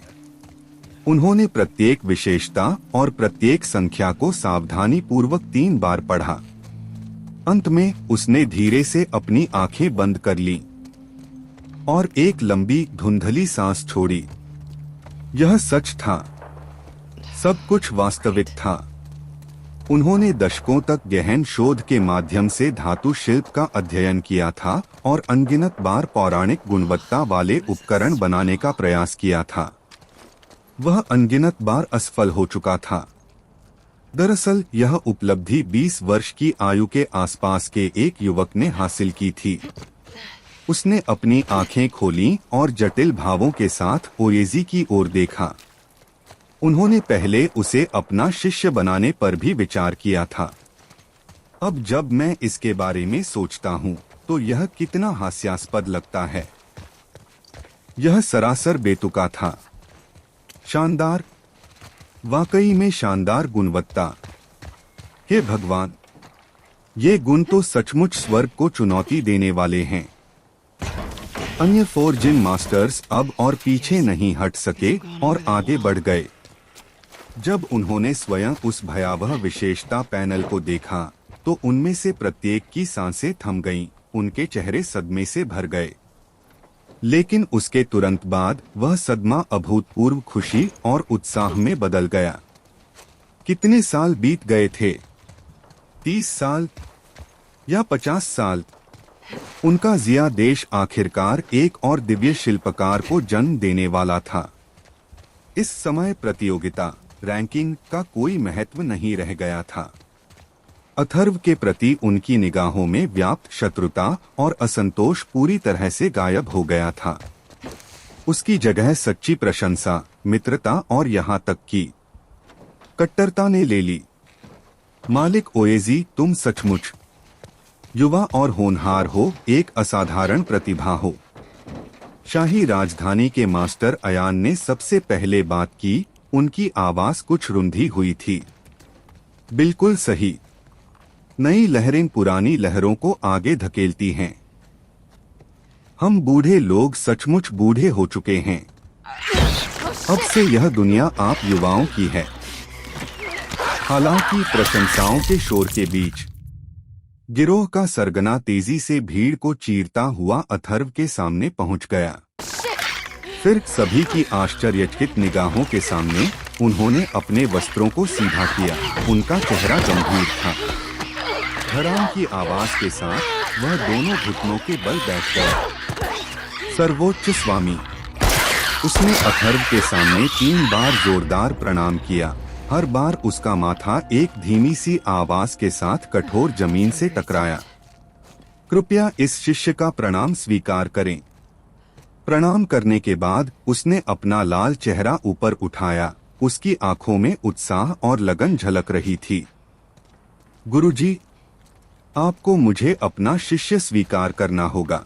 उन्होंने प्रत्येक विशेषता और प्रत्येक संख्या को सावधानी पूर्वक 3 बार पढ़ा। अंत में उसने धीरे से अपनी आंखें बंद कर लीं और एक लंबी धुंधली सांस छोड़ी। यह सच था, सब कुछ वास्तविक था। उन्होंने दशकों तक गहन शोध के माध्यम से धातु शिल्प का अध्ययन किया था और अनगिनत बार पौराणिक गुणवत्ता वाले उपकरण बनाने का प्रयास किया था। वह अनगिनत बार असफल हो चुका था। दरअसल यह उपलब्धि 20 वर्ष की आयु के आसपास के एक युवक ने हासिल की थी। उसने अपनी आंखें खोलीं और जटिल भावों के साथ ओएजी की ओर देखा। उन्होंने पहले उसे अपना शिष्य बनाने पर भी विचार किया था। अब जब मैं इसके बारे में सोचता हूँ तो यह कितना हास्यास्पद लगता है। यह सरासर बेतुका था। शानदार, वाकई में शानदार गुणवत्ता। हे भगवान, ये गुण तो सचमुच स्वर्ग को चुनौती देने वाले हैं। अन्य 4 जिन मास्टर्स अब और पीछे नहीं हट सके और आगे बढ़ गए। जब उन्होंने स्वयं उस भयावह विशेषता पैनल को देखा तो उनमें से प्रत्येक की सांसें थम गईं, उनके चेहरे सदमे से भर गए। लेकिन उसके तुरंत बाद वह सदमा अभूतपूर्व खुशी और उत्साह में बदल गया। कितने साल बीत गए थे? 30 साल या 50 साल? उनका जिया देश आखिरकार एक और दिव्य शिल्पकार को जन्म देने वाला था। इस समय प्रतियोगिता रैंकिंग का कोई महत्व नहीं रह गया था। अथर्व के प्रति उनकी निगाहों में व्याप्त शत्रुता और असंतोष पूरी तरह से गायब हो गया था। उसकी जगह सच्ची प्रशंसा, मित्रता और यहाँ तक कि कट्टरता ने ले ली। मालिक ओएजी, तुम सचमुच युवा और होनहार हो, एक असाधारण प्रतिभा हो। शाही राजधानी के मास्टर अयान ने सबसे पहले बात की। उनकी आवाज कुछ रुंधी हुई थी। बिल्कुल सही। नई लहरें पुरानी लहरों को आगे धकेलती हैं। हम बूढ़े लोग सचमुच बूढ़े हो चुके हैं। अब से यह दुनिया आप युवाओं की है। हालांकि प्रशंसाओं के शोर के बीच गिरोह का सरगना तेजी से भीड़ को चीरता हुआ अथर्व के सामने पहुंच गया। फिर सभी की आश्चर्यचकित निगाहों के सामने उन्होंने अपने वस्त्रों को सीधा किया। उनका चेहरा गंभीर था। धड़ाम की आवाज के साथ वह दोनों घुटनों के बल बैठ गया। सर्वोच्च स्वामी, उसने अथर्व के सामने 3 बार जोरदार प्रणाम किया। हर बार उसका माथा एक धीमी सी आवाज के साथ कठोर जमीन से टकराया। कृपया इस शिष्य का प्रणाम स्वीकार करें। प्रणाम करने के बाद उसने अपना लाल चेहरा ऊपर उठाया। उसकी आंखों में उत्साह और लगन झलक रही थी। गुरुजी, आपको मुझे अपना शिष्य स्वीकार करना होगा।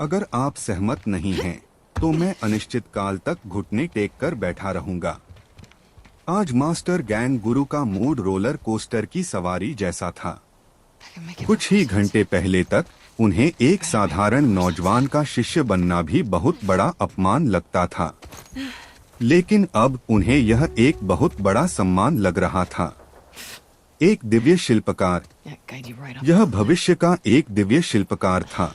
अगर आप सहमत नहीं हैं, तो मैं अनिश्चित काल तक घुटने टेक कर बैठा रहूंगा। आज मास्टर गैंग गुरु का मूड रोलर कोस्टर की सवारी जैसा था। कुछ ही घंटे पहले तक उन्हें एक साधारण नौजवान का शिष्य बनना भी बहुत बड़ा अपमान लगता था, लेकिन अब उन्हें यह एक बहुत बड़ा सम्मान लग रहा था। एक दिव्य शिल्पकार, यह भविष्य का एक दिव्य शिल्पकार था।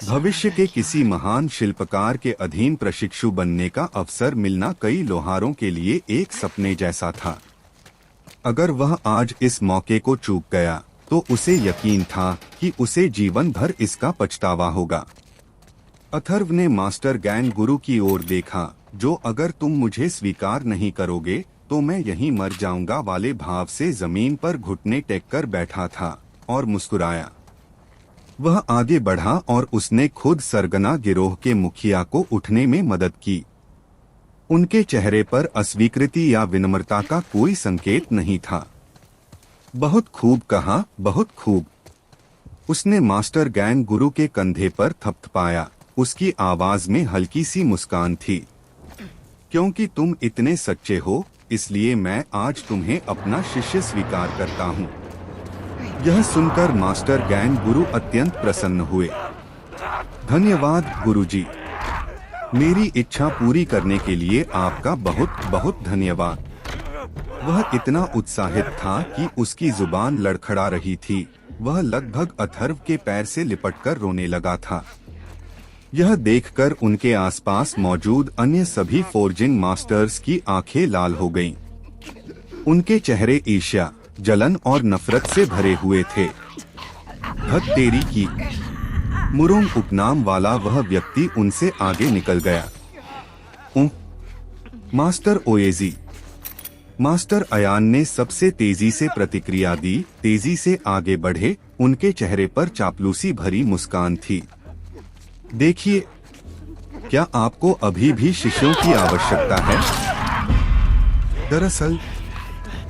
भविष्य के किसी महान शिल्पकार के अधीन प्रशिक्षु बनने का अवसर मिलना कई लोहारों के लिए एक सपने जैसा था। अगर वह आज इस मौके को चूक गया तो उसे यकीन था कि उसे जीवन भर इसका पछतावा होगा। अथर्व ने मास्टर गैंग गुरु की ओर देखा जो अगर तुम मुझे स्वीकार नहीं करोगे तो मैं यहीं मर जाऊंगा वाले भाव से जमीन पर घुटने टेक कर बैठा था और मुस्कुराया। वह आगे बढ़ा और उसने खुद सरगना गिरोह के मुखिया को उठने में मदद की। उनके चेहरे पर अस्वीकृति या विनम्रता का कोई संकेत नहीं था। बहुत खूब कहा, बहुत खूब। उसने मास्टर गैंग गुरु के कंधे पर थपथपाया। उसकी आवाज में हल्की सी मुस्कान थी। क्योंकि तुम इतने सच्चे हो, इसलिए मैं आज तुम्हें अपना शिष्य स्वीकार करता हूँ। यह सुनकर मास्टर गैंग गुरु अत्यंत प्रसन्न हुए। धन्यवाद गुरुजी। मेरी इच्छा पूरी करने के लिए आपका बहुत बहुत धन्यवाद। वह इतना उत्साहित था कि उसकी जुबान लड़खड़ा रही थी। वह लगभग अथर्व के पैर से लिपटकर रोने लगा था। यह देखकर उनके आसपास मौजूद अन्य सभी फोर्जिंग मास्टर्स की आंखें लाल हो गईं। उनके चेहरे ईर्ष्या, जलन और नफरत से भरे हुए थे। धत तेरी की। मुरोंग उपनाम वाला वह व्यक्ति उनसे आगे निकल गया। मास्टर ओएजी। मास्टर अयान ने सबसे तेजी से प्रतिक्रिया दी। तेजी से आगे बढ़े। उनके चेहरे पर चापलूसी भरी मुस्कान थी। देखिए, क्या आपको अभी भी शिष्यों की आवश्यकता है? दरअसल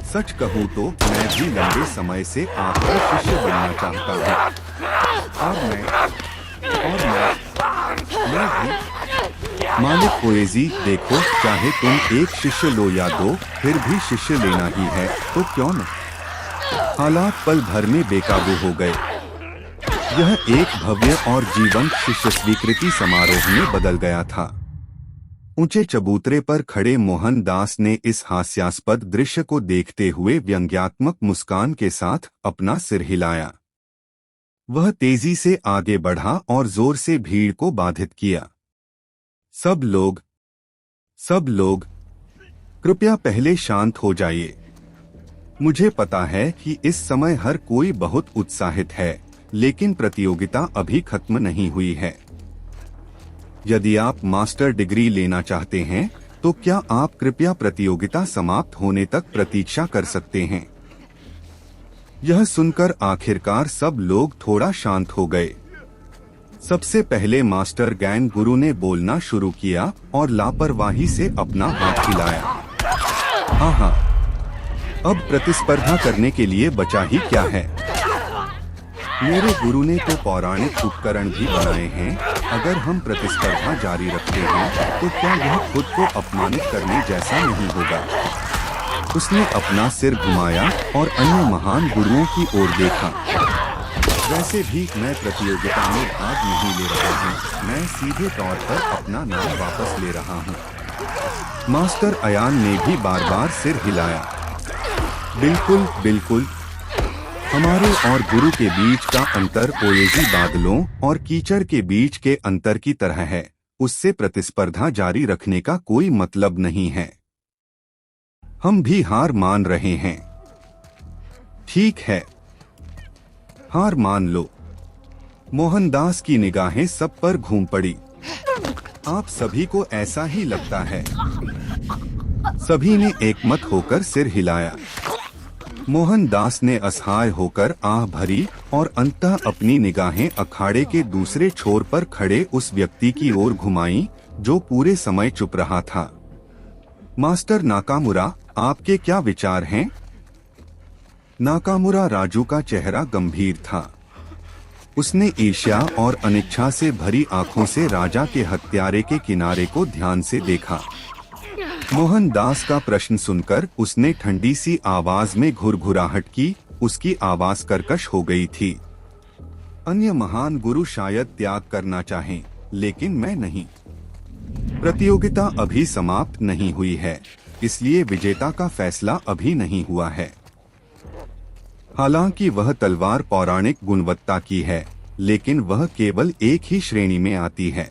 सच कहूँ तो मैं भी लंबे समय से आपका शिष्य बनना चाहता हूँ। और मैं भी। मालिक ओएजी, देखो, चाहे तुम एक शिष्य लो या दो, फिर भी शिष्य लेना ही है, तो क्यों न? हालात पल भर में बेकाबू हो गए। यह एक भव्य और जीवंत शिष्य स्वीकृति समारोह में बदल गया था। ऊंचे चबूतरे पर खड़े मोहनदास ने इस हास्यास्पद दृश्य को देखते हुए व्यंग्यात्मक मुस्कान के साथ अपना सिर हिलाया। वह तेजी से आगे बढ़ा और जोर से भीड़ को बाधित किया। सब लोग, कृपया पहले शांत हो जाइए। मुझे पता है कि इस समय हर कोई बहुत उत्साहित है, लेकिन प्रतियोगिता अभी खत्म नहीं हुई है। यदि आप मास्टर डिग्री लेना चाहते हैं, तो क्या आप कृपया प्रतियोगिता समाप्त होने तक प्रतीक्षा कर सकते हैं? यह सुनकर आखिरकार सब लोग थोड़ा शांत हो गए। सबसे पहले मास्टर गैंग गुरु ने बोलना शुरू किया और लापरवाही से अपना हाथ हिलाया। हाँ, अब प्रतिस्पर्धा करने के लिए बचा ही क्या है। मेरे गुरु ने तो पौराणिक उपकरण भी बनाए हैं। अगर हम प्रतिस्पर्धा जारी रखते हैं, तो क्या यह खुद को अपमानित करने जैसा नहीं होगा? उसने अपना सिर घुमाया और अन्य महान गुरुओं की ओर देखा। वैसे भी मैं प्रतियोगिता में भाग नहीं ले रहा हूँ। मैं सीधे तौर पर अपना नाम वापस ले रहा हूँ। मास्टर अयान ने भी बार बार सिर हिलाया। बिल्कुल। हमारे और गुरु के बीच का अंतर ओएजी बादलों और कीचड़ के बीच के अंतर की तरह है। उससे प्रतिस्पर्धा जारी रखने का कोई मतलब नहीं है। हम भी हार मान रहे हैं। ठीक है, हार मान लो। मोहनदास की निगाहें सब पर घूम पड़ी। आप सभी को ऐसा ही लगता है? सभी ने एकमत होकर सिर हिलाया। मोहनदास ने असहाय होकर आह भरी और अंततः अपनी निगाहें अखाड़े के दूसरे छोर पर खड़े उस व्यक्ति की ओर घुमाईं, जो पूरे समय चुप रहा था। मास्टर नाकामुरा, आपके क्या विचार हैं? नाकामुरा राजू का चेहरा गंभीर था। उसने ईर्ष्या और अनिच्छा से भरी आंखों से राजा के हत्यारे के किनारे को ध्यान से देखा। मोहनदास का प्रश्न सुनकर उसने ठंडी सी आवाज में घुरघुराहट की। उसकी आवाज कर्कश हो गई थी। अन्य महान गुरु शायद त्याग करना चाहें, लेकिन मैं नहीं। प्रतियोगिता अभी समाप्त नहीं हुई है, इसलिए विजेता का फैसला अभी नहीं हुआ है। हालांकि वह तलवार पौराणिक गुणवत्ता की है, लेकिन वह केवल एक ही श्रेणी में आती है।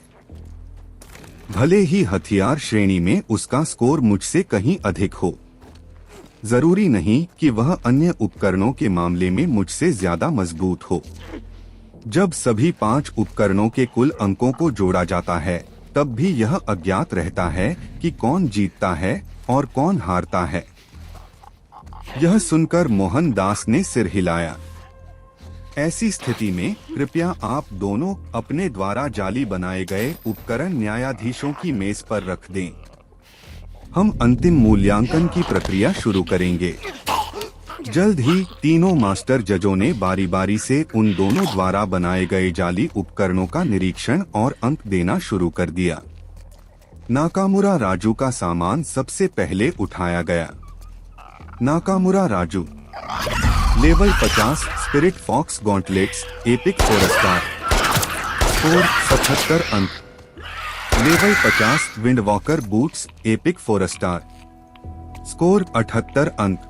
भले ही हथियार श्रेणी में उसका स्कोर मुझसे कहीं अधिक हो, जरूरी नहीं कि वह अन्य उपकरणों के मामले में मुझसे ज्यादा मजबूत हो। जब सभी 5 उपकरणों के कुल अंकों को जोड़ा जाता है, तब भी यह अज्ञात रहता है कि कौन जीतता है और कौन हारता है। यह सुनकर मोहनदास ने सिर हिलाया। ऐसी स्थिति में कृपया आप दोनों अपने द्वारा जाली बनाए गए उपकरण न्यायाधीशों की मेज पर रख दें। हम अंतिम मूल्यांकन की प्रक्रिया शुरू करेंगे। जल्द ही तीनों मास्टर जजों ने बारी बारी से उन दोनों द्वारा बनाए गए जाली उपकरणों का निरीक्षण और अंक देना शुरू कर दिया। नाकामुरा राजू का सामान सबसे पहले उठाया गया। Nakamura Raju, level 50 spirit fox gauntlets epic 4 star, score 77 अंक। Level 50 wind walker boots epic 4 star, score 78 अंक।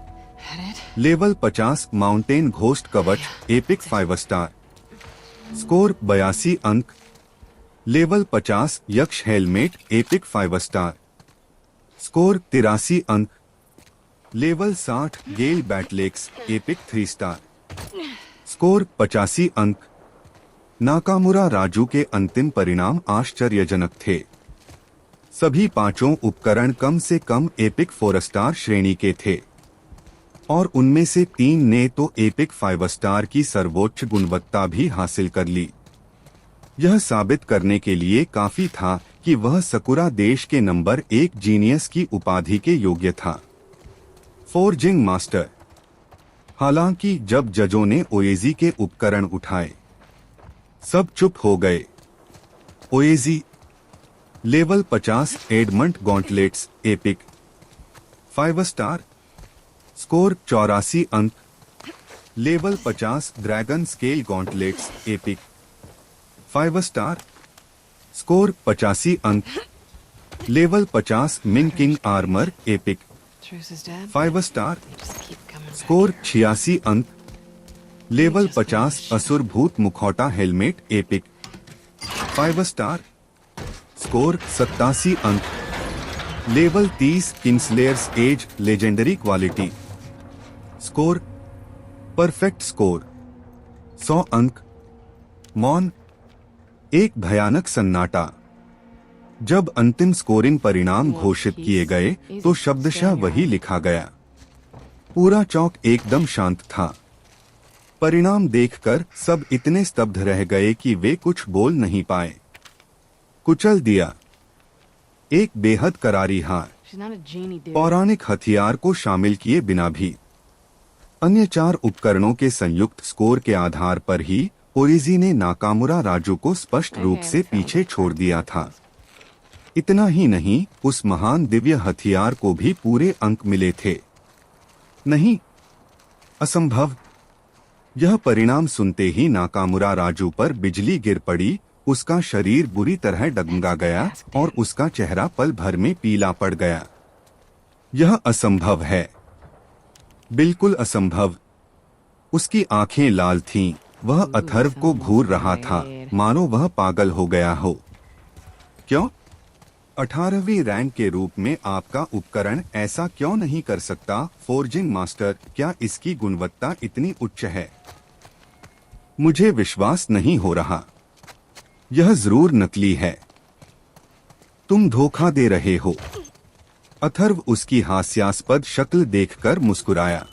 लेवल 50 माउंटेन घोस्ट कवच एपिक 5 स्टार, स्कोर 82 अंक। लेवल 50 यक्ष हेलमेट एपिक 5 स्टार, स्कोर 83 अंक। लेवल 60 गेल बैटलेक्स एपिक 3 स्टार, स्कोर 85 अंक। नाकामुरा राजू के अंतिम परिणाम आश्चर्यजनक थे। सभी पांचों उपकरण कम से कम एपिक 4 स्टार श्रेणी के थे और उनमें से 3 ने तो एपिक 5 स्टार की सर्वोच्च गुणवत्ता भी हासिल कर ली। यह साबित करने के लिए काफी था कि वह सकुरा देश के नंबर 1 जीनियस की उपाधि के योग्य था। Forging master. हालांकि जब जजों ने ओएजी के उपकरण उठाए, सब चुप हो गए। OAG, level 50 Edmund gauntlets epic 5 star, score 84 अंक। Level 50 dragon scale gauntlets epic 5 star, score 85 अंक। Level 50 min king armour epic Truce is dead. 5 star, Just keep coming back. Score 86 अंक। लेवल 50 असुर भूत मुखौटा हेलमेट एपिक 5 स्टार, स्कोर 87 अंक। Level 30 kingslayer's edge legendary quality, score perfect score 100 अंक। मौन। एक भयानक सन्नाटा। जब अंतिम स्कोरिंग परिणाम घोषित किए गए तो शब्दशः वही लिखा गया। पूरा चौक एकदम शांत था। परिणाम देखकर सब इतने स्तब्ध रह गए कि वे कुछ बोल नहीं पाए। कुचल दिया। एक बेहद करारी हार, She's not a genie, dude. पौराणिक हथियार को शामिल किए बिना भी। अन्य 4 उपकरणों के संयुक्त स्कोर के आधार पर ही ओरिजी ने नाकामुरा राजू को स्पष्ट रूप से पीछे छोड़ दिया था। इतना ही नहीं, उस महान दिव्य हथियार को भी पूरे अंक मिले थे। नहीं, असंभव। यह परिणाम सुनते ही नाकामुरा राजू पर बिजली गिर पड़ी। उसका शरीर बुरी तरह डगमगा गया और उसका चेहरा पल भर में पीला पड़ गया। यह असंभव है, बिल्कुल असंभव। उसकी आंखें लाल थीं। वह अथर्व को घूर रहा था, मानो वह पागल हो गया हो। क्यों? 18वीं रैंक के रूप में आपका उपकरण ऐसा क्यों नहीं कर सकता? फोर्जिंग मास्टर, क्या इसकी गुणवत्ता इतनी उच्च है? मुझे विश्वास नहीं हो रहा। यह जरूर नकली है। तुम धोखा दे रहे हो। अथर्व उसकी हास्यास्पद शक्ल देखकर मुस्कुराया।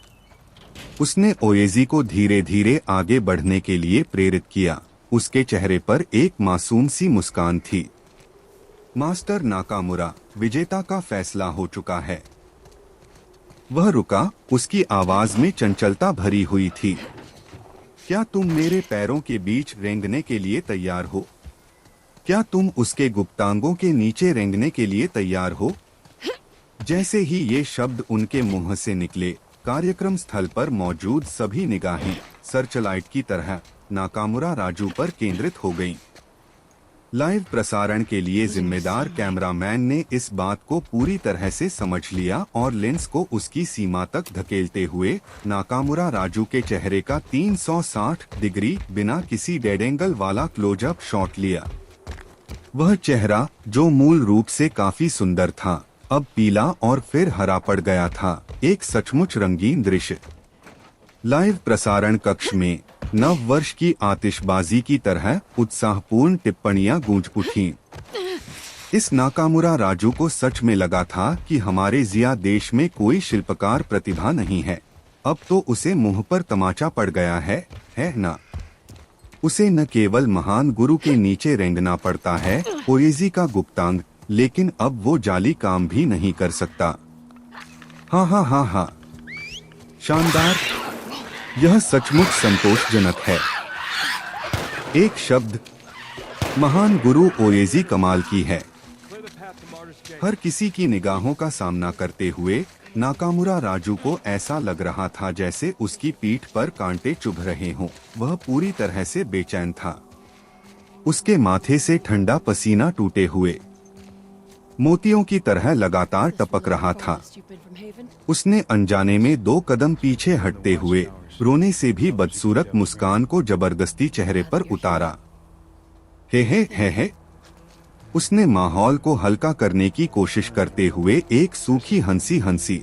उसने ओएजी को धीरे धीरे आगे बढ़ने के लिए प्रेरित किया। उसके चेहरे पर एक मासूम सी मुस्कान थी। मास्टर नाकामुरा, विजेता का फैसला हो चुका है। वह रुका। उसकी आवाज में चंचलता भरी हुई थी। क्या तुम मेरे पैरों के बीच रेंगने के लिए तैयार हो? क्या तुम उसके गुप्तांगों के नीचे रेंगने के लिए तैयार हो? जैसे ही ये शब्द उनके मुंह से निकले, कार्यक्रम स्थल पर मौजूद सभी निगाहें सर्चलाइट की तरह नाकामुरा राजू पर केंद्रित हो गईं। लाइव प्रसारण के लिए जिम्मेदार कैमरामैन ने इस बात को पूरी तरह से समझ लिया और लेंस को उसकी सीमा तक धकेलते हुए नाकामुरा राजू के चेहरे का 360 डिग्री बिना किसी डेड एंगल वाला क्लोजअप शॉट लिया। वह चेहरा, जो मूल रूप से काफी सुंदर था, अब पीला और फिर हरा पड़ गया था। एक सचमुच रंगीन दृश्य। लाइव प्रसारण कक्ष में नव वर्ष की आतिशबाजी की तरह उत्साहपूर्ण टिप्पणियां गूंज उठीं। इस नाकामुरा राजू को सच में लगा था कि हमारे जिया देश में कोई शिल्पकार प्रतिभा नहीं है। अब तो उसे मुंह पर तमाचा पड़ गया है ना। उसे न केवल महान गुरु के नीचे रेंगना पड़ता है ओएजी का गुप्तांग, लेकिन अब वो जाली काम भी नहीं कर सकता। हाँ, शानदार, यह सचमुच संतोषजनक है। एक शब्द, महान गुरु ओएजी कमाल की है। हर किसी की निगाहों का सामना करते हुए नाकामुरा राजू को ऐसा लग रहा था जैसे उसकी पीठ पर कांटे चुभ रहे हों। वह पूरी तरह से बेचैन था। उसके माथे से ठंडा पसीना टूटे हुए मोतियों की तरह लगातार टपक रहा था। उसने अनजाने में 2 कदम पीछे हटते हुए रोने से भी बदसूरत मुस्कान को जबरदस्ती चेहरे पर उतारा। हे। उसने माहौल को हल्का करने की कोशिश करते हुए एक सूखी हंसी।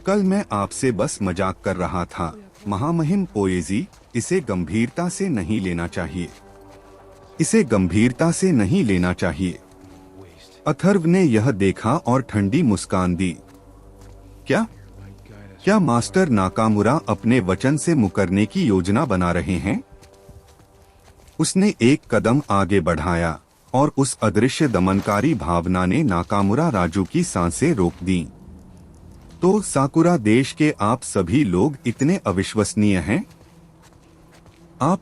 कल मैं आपसे बस मजाक कर रहा था महामहिम ओएजी, इसे गंभीरता से नहीं लेना चाहिए। इसे गंभीरता से नहीं लेना चाहिए। अथर्व ने यह देखा और ठंडी मुस्कान दी। क्या मास्टर नाकामुरा अपने वचन से मुकरने की योजना बना रहे हैं? उसने एक कदम आगे बढ़ाया और उस अदृश्य दमनकारी भावना ने नाकामुरा राजू की सांसें रोक दी। तो साकुरा देश के आप सभी लोग इतने अविश्वसनीय हैं? आप?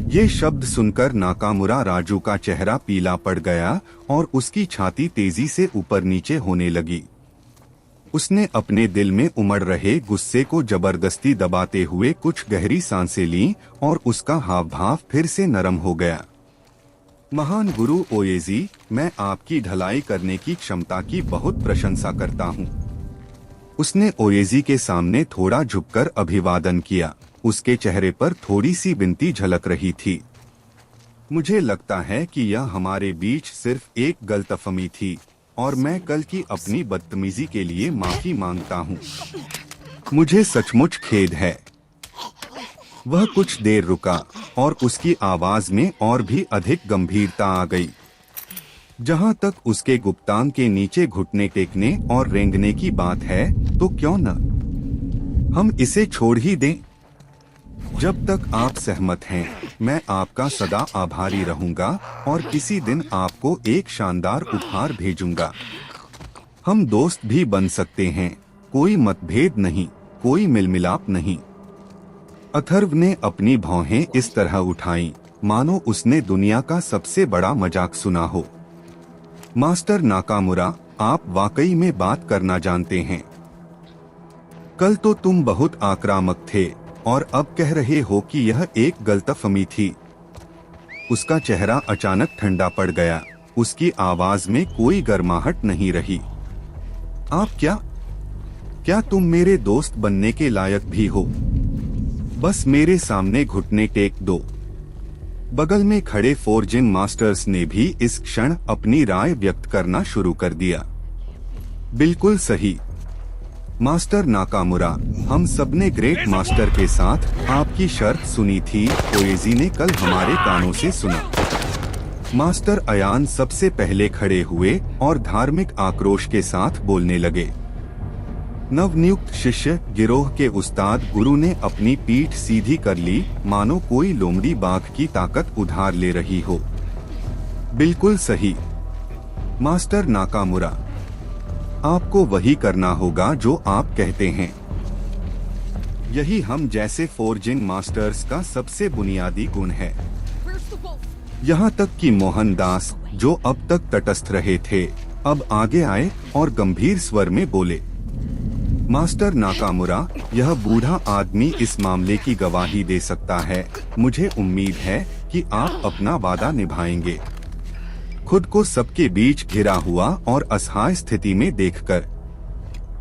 ये शब्द सुनकर नाकामुरा राजू का चेहरा पीला पड़ गया और उसकी छाती तेजी से ऊपर नीचे होने लगी। उसने अपने दिल में उमड़ रहे गुस्से को जबरदस्ती दबाते हुए कुछ गहरी सांसें लीं और उसका हाव भाव फिर से नरम हो गया। महान गुरु ओएजी, मैं आपकी ढलाई करने की क्षमता की बहुत प्रशंसा करता हूँ। उसने ओएजी के सामने थोड़ा झुककर अभिवादन किया। उसके चेहरे पर थोड़ी सी विनती झलक रही थी। मुझे लगता है कि यह हमारे बीच सिर्फ एक गलतफहमी थी और मैं कल की अपनी बदतमीजी के लिए माफी मांगता हूँ। मुझे सचमुच खेद है। वह कुछ देर रुका और उसकी आवाज में और भी अधिक गंभीरता आ गई। जहाँ तक उसके गुप्तांग के नीचे घुटने टेकने और रेंगने की बात है, तो क्यों न हम इसे छोड़ ही दें। जब तक आप सहमत हैं, मैं आपका सदा आभारी रहूंगा और किसी दिन आपको एक शानदार उपहार भेजूंगा। हम दोस्त भी बन सकते हैं, कोई मतभेद नहीं, कोई मिलमिलाप नहीं। अथर्व ने अपनी भौहें इस तरह उठाईं, मानो उसने दुनिया का सबसे बड़ा मजाक सुना हो। मास्टर नाकामुरा, आप वाकई में बात करना जानते हैं। कल तो तुम बहुत आक्रामक थे और अब कह रहे हो कि यह एक गलतफहमी थी। उसका चेहरा अचानक ठंडा पड़ गया। उसकी आवाज में कोई गर्माहट नहीं रही। आप क्या तुम मेरे दोस्त बनने के लायक भी हो? बस मेरे सामने घुटने टेक दो। बगल में खड़े फोर्जिन मास्टर्स ने भी इस क्षण अपनी राय व्यक्त करना शुरू कर दिया। बिल्कुल सही मास्टर नाकामुरा, हम सबने ग्रेट मास्टर के साथ आपकी शर्त सुनी थी। ओएजी ने कल हमारे कानों से सुना। मास्टर अयान सबसे पहले खड़े हुए और धार्मिक आक्रोश के साथ बोलने लगे। नवनियुक्त शिष्य गिरोह के उस्ताद गुरु ने अपनी पीठ सीधी कर ली, मानो कोई लोमड़ी बाघ की ताकत उधार ले रही हो। बिल्कुल सही मास्टर नाकामुरा, आपको वही करना होगा जो आप कहते हैं। यही हम जैसे फोर्जिंग मास्टर्स का सबसे बुनियादी गुण है। यहाँ तक कि मोहनदास, जो अब तक तटस्थ रहे थे, अब आगे आए और गंभीर स्वर में बोले। मास्टर नाकामुरा, यह बूढ़ा आदमी इस मामले की गवाही दे सकता है। मुझे उम्मीद है कि आप अपना वादा निभाएंगे। खुद को सबके बीच घिरा हुआ और असहाय स्थिति में देखकर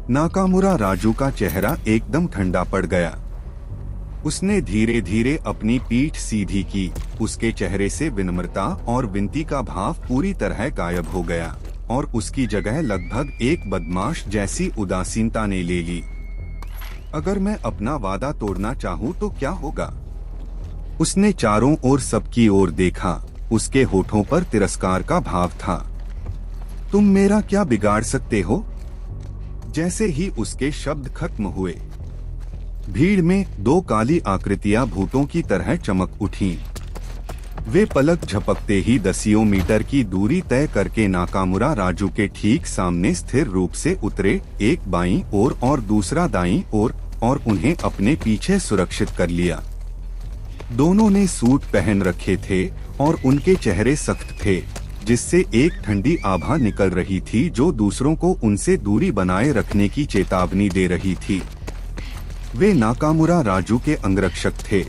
नाकामुरा राजू का चेहरा एकदम ठंडा पड़ गया। उसने धीरे धीरे अपनी पीठ सीधी की। उसके चेहरे से विनम्रता और विनती का भाव पूरी तरह गायब हो गया और उसकी जगह लगभग एक बदमाश जैसी उदासीनता ने ले ली। अगर मैं अपना वादा तोड़ना चाहूँ तो क्या होगा? उसने चारों ओर सबकी ओर देखा। उसके होठों पर तिरस्कार का भाव था। तुम मेरा क्या बिगाड़ सकते हो? जैसे ही उसके शब्द खत्म हुए, भीड़ में दो काली आकृतियां भूतों की तरह चमक उठीं। वे पलक झपकते ही दसियों मीटर की दूरी तय करके नाकामुरा राजू के ठीक सामने स्थिर रूप से उतरे, एक बाईं ओर और दूसरा दाईं ओर, और उन्हें अपने पीछे सुरक्षित कर लिया। दोनों ने सूट पहन रखे थे और उनके चेहरे सख्त थे, जिससे एक ठंडी आभा निकल रही थी जो दूसरों को उनसे दूरी बनाए रखने की चेतावनी दे रही थी। वे नाकामुरा राजू के अंगरक्षक थे।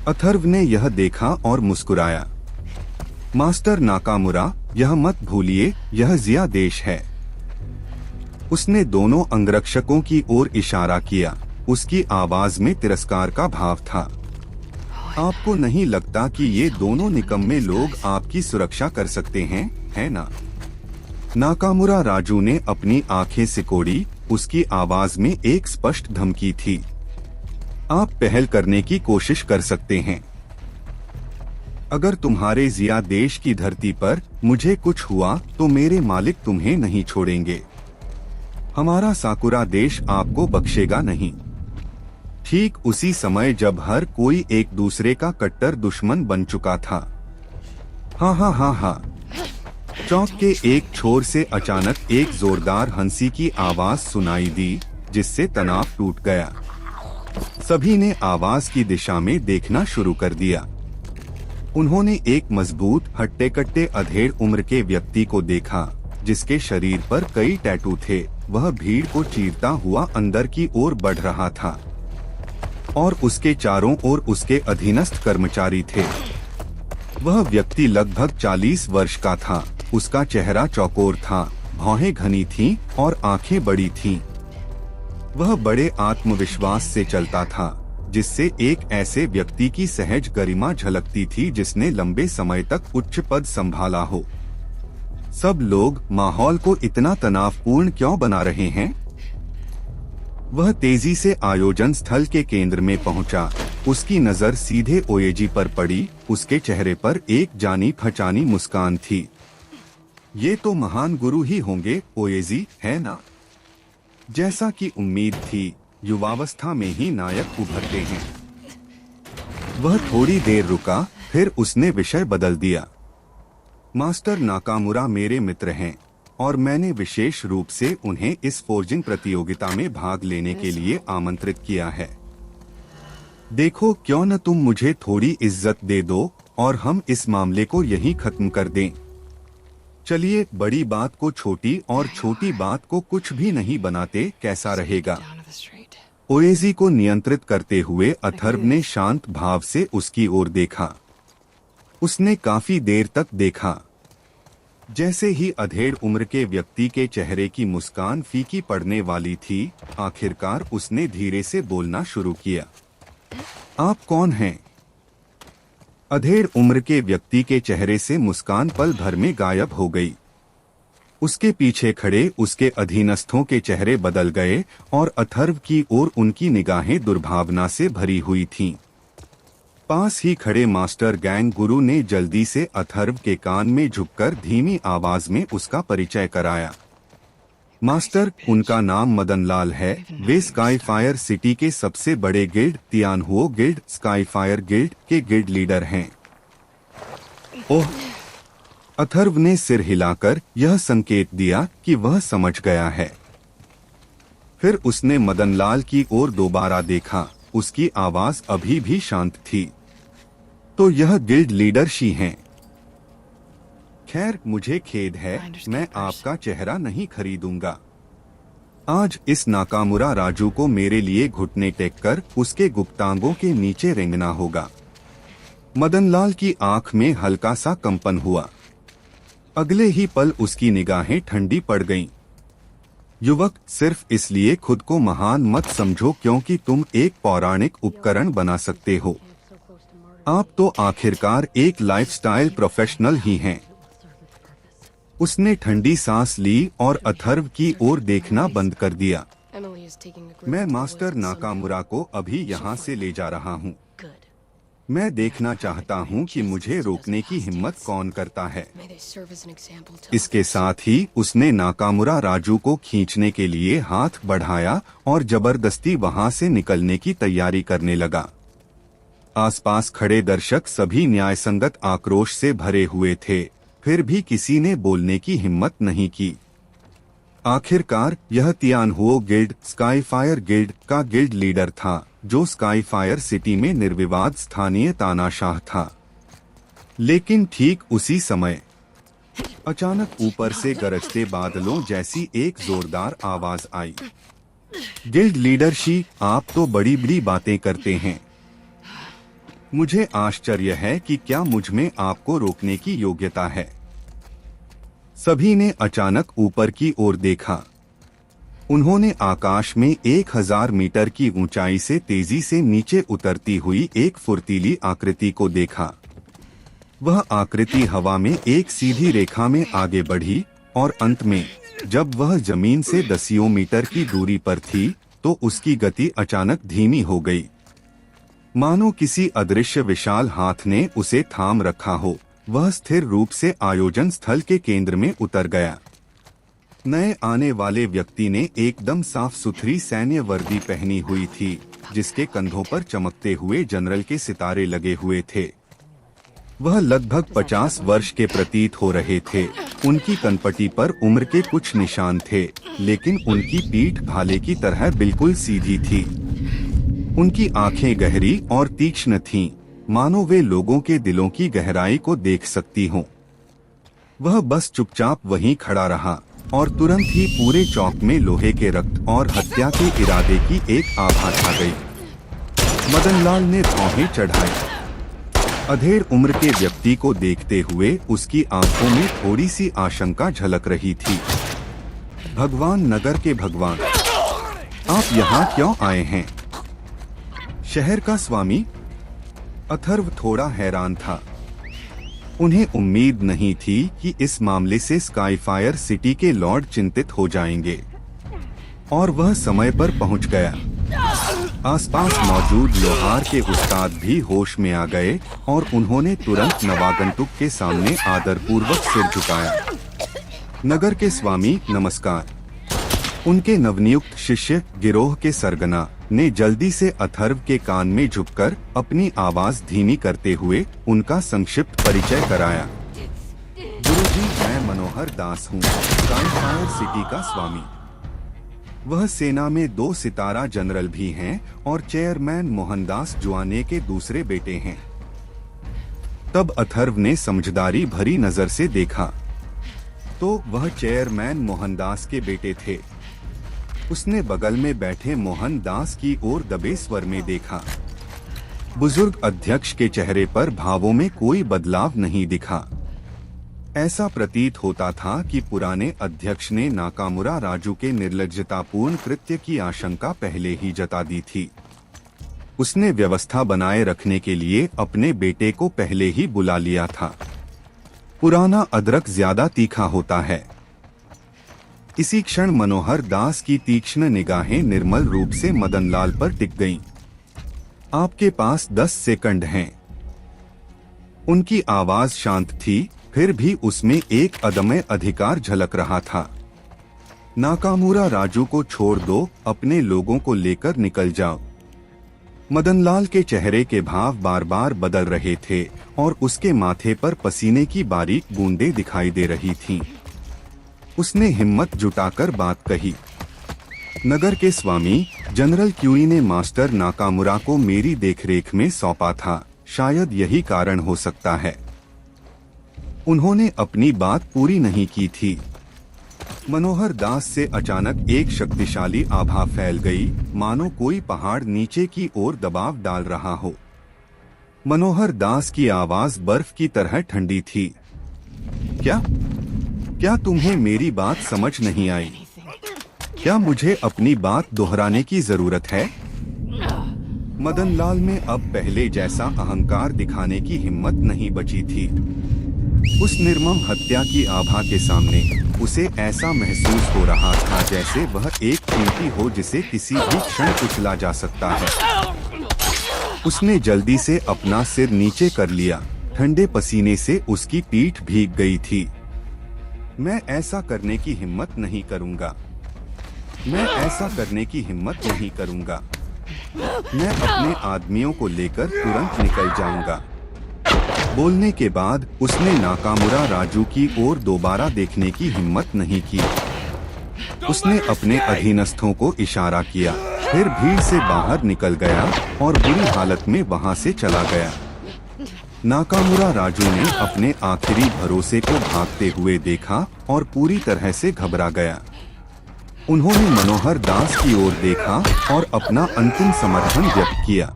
अथर्व ने यह देखा और मुस्कुराया। मास्टर नाकामुरा, यह मत भूलिए, यह जिया देश है। उसने दोनों अंगरक्षकों की ओर इशारा किया। उसकी आवाज में तिरस्कार का भाव था। आपको नहीं लगता कि ये दोनों निकम्मे लोग आपकी सुरक्षा कर सकते हैं, है ना? नाकामुरा राजू ने अपनी आंखें सिकोड़ी। उसकी आवाज में एक स्पष्ट धमकी थी। आप पहल करने की कोशिश कर सकते हैं। अगर तुम्हारे जिया देश की धरती पर मुझे कुछ हुआ तो मेरे मालिक तुम्हें नहीं छोड़ेंगे। हमारा साकुरा देश आपको बख्शेगा नहीं। ठीक उसी समय जब हर कोई एक दूसरे का कट्टर दुश्मन बन चुका था। हाँ हाँ हाँ हाँ। चौक के एक छोर से अचानक एक जोरदार हंसी की आवाज सुनाई दी, जिससे तनाव टूट गया। सभी ने आवाज की दिशा में देखना शुरू कर दिया। उन्होंने एक मजबूत हट्टे कट्टे अधेड़ उम्र के व्यक्ति को देखा, जिसके शरीर पर कई टैटू थे। वह भीड़ को चीरता हुआ अंदर की ओर बढ़ रहा था और उसके चारों ओर उसके अधीनस्थ कर्मचारी थे। वह व्यक्ति लगभग 40 वर्ष का था। उसका चेहरा चौकोर था, भौहें घनी थीं और आंखें बड़ी थीं। वह बड़े आत्मविश्वास से चलता था, जिससे एक ऐसे व्यक्ति की सहज गरिमा झलकती थी जिसने लंबे समय तक उच्च पद संभाला हो। सब लोग माहौल को इतना तनावपूर्ण क्यों बना रहे हैं? वह तेजी से आयोजन स्थल के केंद्र में पहुंचा। उसकी नजर सीधे ओएजी पर पड़ी। उसके चेहरे पर एक जानी पहचानी मुस्कान थी। ये तो महान गुरु ही होंगे ओएजी, है ना? जैसा कि उम्मीद थी, युवावस्था में ही नायक उभरते हैं। वह थोड़ी देर रुका, फिर उसने विषय बदल दिया। मास्टर नाकामुरा मेरे मित्र हैं और मैंने विशेष रूप से उन्हें इस फोर्जिंग प्रतियोगिता में भाग लेने के लिए आमंत्रित किया है। देखो, क्यों न तुम मुझे थोड़ी इज्जत दे दो और हम इस मामले को यहीं खत्म कर दें। चलिए, बड़ी बात को छोटी और छोटी बात को कुछ भी नहीं बनाते, कैसा रहेगा? ओएजी को नियंत्रित करते हुए अथर्व ने शांत भाव से उसकी ओर देखा। उसने काफी देर तक देखा। जैसे ही अधेड़ उम्र के व्यक्ति के चेहरे की मुस्कान फीकी पड़ने वाली थी, आखिरकार उसने धीरे से बोलना शुरू किया। आप कौन हैं? अधेड़ उम्र के व्यक्ति के चेहरे से मुस्कान पल भर में गायब हो गई। उसके पीछे खड़े उसके अधीनस्थों के चेहरे बदल गए और अथर्व की ओर उनकी निगाहें दुर्भावना से भरी हुई थीं। पास ही खड़े मास्टर गैंग गुरु ने जल्दी से अथर्व के कान में झुककर धीमी आवाज में उसका परिचय कराया। मास्टर, उनका नाम मदनलाल है। वे स्काईफायर सिटी के सबसे बड़े गिल्ड तियानहुओ गिल्ड स्काईफायर गिल्ड के गिल्ड लीडर हैं। ओह! अथर्व ने सिर हिलाकर यह संकेत दिया कि वह समझ गया है। फिर उसने मदनलाल की ओर दोबारा देखा। उसकी आवाज अभी भी शांत थी। तो यह गिल्ड लीडर शी हैं। खैर, मुझे खेद है, मैं आपका चेहरा नहीं खरीदूंगा। आज इस नाकामुरा राजू को मेरे लिए घुटने टेककर उसके गुप्तांगों के नीचे रेंगना होगा। मदनलाल की आंख में हल्का सा कंपन हुआ। अगले ही पल उसकी निगाहें ठंडी पड़ गईं। युवक, सिर्फ इसलिए खुद को महान मत समझो क्योंकि तुम एक पौराणिक उपकरण बना सकते हो। आप तो आखिरकार एक लाइफस्टाइल प्रोफेशनल ही हैं। उसने ठंडी सांस ली और अथर्व की ओर देखना बंद कर दिया। मैं मास्टर नाकामुरा को अभी यहाँ से ले जा रहा हूँ। मैं देखना चाहता हूं कि मुझे रोकने की हिम्मत कौन करता है। May they serve as an example to इसके others. साथ ही उसने नाकामुरा राजू को खींचने के लिए हाथ बढ़ाया और जबरदस्ती वहां से निकलने की तैयारी करने लगा। आसपास खड़े दर्शक सभी न्यायसंगत आक्रोश से भरे हुए थे, फिर भी किसी ने बोलने की हिम्मत नहीं की। आखिरकार यह तियानहुओ गिल्ड स्काईफायर गिल्ड का गिल्ड लीडर था, जो स्काईफायर सिटी में निर्विवाद स्थानीय तानाशाह था। लेकिन ठीक उसी समय अचानक ऊपर से गरजते बादलों जैसी एक जोरदार आवाज आई। गिल्ड लीडर शी, आप तो बड़ी बड़ी बातें करते हैं। मुझे आश्चर्य है कि क्या मुझ में आपको रोकने की योग्यता है। सभी ने अचानक ऊपर की ओर देखा। उन्होंने आकाश में 1000 मीटर की ऊंचाई से तेजी से नीचे उतरती हुई एक फुर्तीली आकृति को देखा। वह आकृति हवा में एक सीधी रेखा में आगे बढ़ी और अंत में जब वह जमीन से दसियों मीटर की दूरी पर थी तो उसकी गति अचानक धीमी हो गई, मानो किसी अदृश्य विशाल हाथ ने उसे थाम रखा हो। वह स्थिर रूप से आयोजन स्थल के केंद्र में उतर गया। नए आने वाले व्यक्ति ने एकदम साफ सुथरी सैन्य वर्दी पहनी हुई थी, जिसके कंधों पर चमकते हुए जनरल के सितारे लगे हुए थे। वह लगभग 50 वर्ष के प्रतीत हो रहे थे। उनकी कनपटी पर उम्र के कुछ निशान थे, लेकिन उनकी पीठ भाले की तरह बिल्कुल सीधी थी। उनकी आंखें गहरी और तीक्ष्ण थीं, मानो वे लोगों के दिलों की गहराई को देख सकती हों। वह बस चुपचाप वहीं खड़ा रहा और तुरंत ही पूरे चौक में लोहे के रक्त और हत्या के इरादे की एक आभा छा गई। मदनलाल ने भौहें चढ़ाई। अधेड़ उम्र के व्यक्ति को देखते हुए उसकी आंखों में थोड़ी सी आशंका झलक रही थी। भगवान नगर के भगवान, आप यहाँ क्यों आए हैं? शहर का स्वामी? अथर्व थोड़ा हैरान था। उन्हें उम्मीद नहीं थी कि इस मामले से स्काईफायर सिटी के लॉर्ड चिंतित हो जाएंगे, और वह समय पर पहुंच गया। आसपास मौजूद लोहार के उस्ताद भी होश में आ गए और उन्होंने तुरंत नवागंतुक के सामने आदरपूर्वक सिर झुकाया। नगर के स्वामी नमस्कार। उनके नवनियुक्त शिष्य गिरोह के सरगना ने जल्दी से अथर्व के कान में झुककर अपनी आवाज धीमी करते हुए उनका संक्षिप्त परिचय कराया। गुरुजी, मैं मनोहर दास हूँ, स्काईफायर सिटी का स्वामी। वह सेना में 2 सितारा जनरल भी हैं और चेयरमैन मोहनदास जुआने के दूसरे बेटे हैं। तब अथर्व ने समझदारी भरी नजर से देखा तो वह चेयरमैन मोहनदास के बेटे थे। उसने बगल में बैठे मोहनदास की ओर दबे स्वर में देखा। बुजुर्ग अध्यक्ष के चेहरे पर भावों में कोई बदलाव नहीं दिखा। ऐसा प्रतीत होता था कि पुराने अध्यक्ष ने नाकामुरा राजू के निर्लज्जतापूर्ण कृत्य की आशंका पहले ही जता दी थी। उसने व्यवस्था बनाए रखने के लिए अपने बेटे को पहले ही बुला लिया था। पुराना अदरक ज्यादा तीखा होता है। इसी क्षण मनोहर दास की तीक्ष्ण निगाहें निर्मल रूप से मदनलाल पर टिक गईं। आपके पास 10 सेकंड हैं। उनकी आवाज शांत थी, फिर भी उसमें एक अदम्य अधिकार झलक रहा था। नाकामुरा राजू को छोड़ दो, अपने लोगों को लेकर निकल जाओ। मदनलाल के चेहरे के भाव बार बार बदल रहे थे और उसके माथे पर पसीने की बारीक बूंदें दिखाई दे रही थीं। उसने हिम्मत जुटाकर बात कही। नगर के स्वामी, जनरल क्यूई ने मास्टर नाकामुरा को मेरी देखरेख में सौंपा था। शायद यही कारण हो सकता है। उन्होंने अपनी बात पूरी नहीं की थी। मनोहर दास से अचानक एक शक्तिशाली आभा फैल गई, मानो कोई पहाड़ नीचे की ओर दबाव डाल रहा हो। मनोहर दास की आवाज बर्फ की तरह ठंडी थी। क्या तुम्हें मेरी बात समझ नहीं आई? क्या मुझे अपनी बात दोहराने की जरूरत है? मदनलाल में अब पहले जैसा अहंकार दिखाने की हिम्मत नहीं बची थी। उस निर्मम हत्या की आभा के सामने उसे ऐसा महसूस हो रहा था जैसे वह एक कीमती हो जिसे किसी भी क्षण कुचला जा सकता है। उसने जल्दी से अपना सिर नीचे कर लिया। ठंडे पसीने से उसकी पीठ भीग गई थी। मैं ऐसा करने की हिम्मत नहीं करूंगा। मैं ऐसा करने की हिम्मत नहीं करूंगा। मैं अपने आदमियों को लेकर तुरंत निकल जाऊंगा। बोलने के बाद उसने नाकामुरा राजू की ओर दोबारा देखने की हिम्मत नहीं की। उसने अपने अधीनस्थों को इशारा किया, फिर भीड़ से बाहर निकल गया और बुरी हालत में वहां से चला गया। नाकामुरा राजू ने अपने आखिरी भरोसे को भागते हुए देखा और पूरी तरह से घबरा गया। उन्होंने मनोहर दास की ओर देखा और अपना अंतिम समर्थन व्यक्त किया।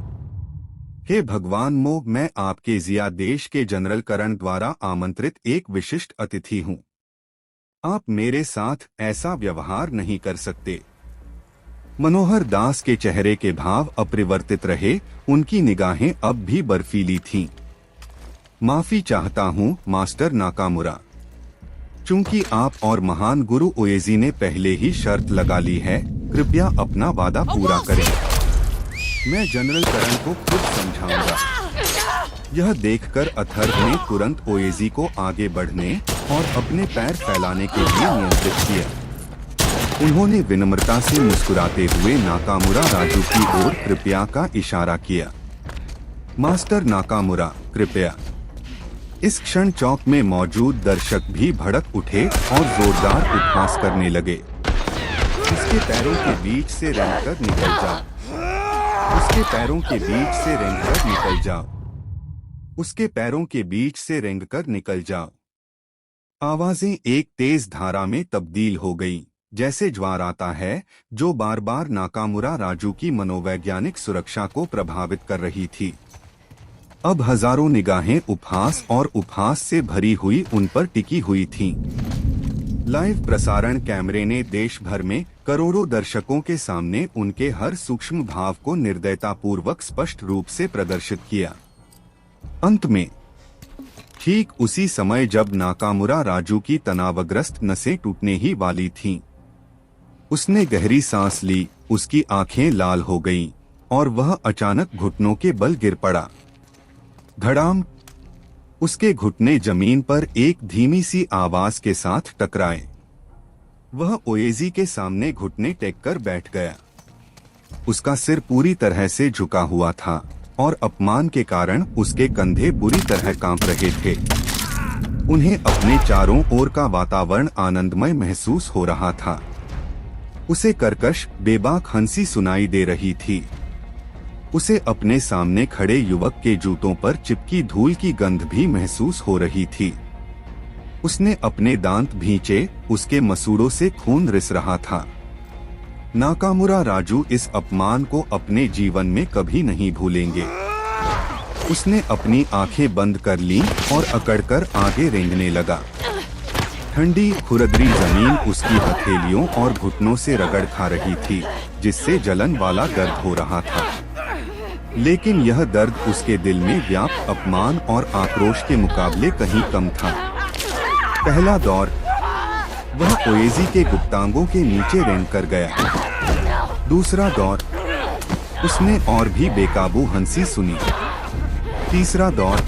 हे भगवान मो, मैं आपके जिया देश के जनरल करण द्वारा आमंत्रित एक विशिष्ट अतिथि हूँ। आप मेरे साथ ऐसा व्यवहार नहीं कर सकते। मनोहर दास के चेहरे के भाव अपरिवर्तित रहे, उनकी निगाहें अब भी बर्फीली थीं। माफी चाहता हूँ मास्टर नाकामुरा। चूंकि आप और महान गुरु ओएजी ने पहले ही शर्त लगा ली है, कृपया अपना वादा पूरा करें। मैं जनरल करण को खुद समझाऊंगा। यह देखकर अथर्व ने तुरंत ओएजी को आगे बढ़ने और अपने पैर फैलाने के लिए नियंत्रित किया। उन्होंने विनम्रता से मुस्कुराते हुए नाकामुरा राजू की ओर कृपया का इशारा किया। मास्टर नाकामुरा, कृपया। इस क्षण चौक में मौजूद दर्शक भी भड़क उठे और जोरदार उपहास करने लगे। उसके पैरों के बीच से रेंगकर निकल जाओ। उसके पैरों के बीच से रेंगकर निकल जाओ। उसके पैरों के बीच से रेंगकर निकल जाओ। आवाजें एक तेज धारा में तब्दील हो गईं, जैसे ज्वार आता है जो बार बार नाकामुरा राजू की मनोवैज्ञानिक सुरक्षा को प्रभावित कर रही थी। अब हजारों निगाहें उपहास और उपहास से भरी हुई उन पर टिकी हुई थीं। लाइव प्रसारण कैमरे ने देश भर में करोड़ों दर्शकों के सामने उनके हर सूक्ष्म भाव को निर्दयतापूर्वक स्पष्ट रूप से प्रदर्शित किया। अंत में, ठीक उसी समय जब नाकामुरा राजू की तनावग्रस्त नसें टूटने ही वाली थीं, उसने गहरी सांस ली, उसकी आंखें लाल हो गईं और वह अचानक घुटनों के बल गिर पड़ा। धड़ाम! उसके घुटने जमीन पर एक धीमी सी आवाज के साथ टकराए। वह ओएजी के सामने घुटने टेक कर बैठ गया। उसका सिर पूरी तरह से झुका हुआ था और अपमान के कारण उसके कंधे बुरी तरह कांप रहे थे। उन्हें अपने चारों ओर का वातावरण आनंदमय महसूस हो रहा था। उसे कर्कश, बेबाक हंसी सुनाई दे रही थी। उसे अपने सामने खड़े युवक के जूतों पर चिपकी धूल की गंध भी महसूस हो रही थी। उसने अपने दांत भींचे, उसके मसूड़ों से खून रिस रहा था। नाकामुरा राजू इस अपमान को अपने जीवन में कभी नहीं भूलेंगे। उसने अपनी आंखें बंद कर लीं और अकड़कर आगे रेंगने लगा। ठंडी खुरदरी जमीन उसकी हथेलियों और घुटनों से रगड़ खा रही थी, जिससे जलन वाला दर्द हो रहा था। लेकिन यह दर्द उसके दिल में व्याप्त अपमान और आक्रोश के मुकाबले कहीं कम था। पहला दौर, वह ओएजी के गुप्तांगों के नीचे रेंग कर गया। दूसरा दौर, उसने और भी बेकाबू हंसी सुनी। तीसरा दौर,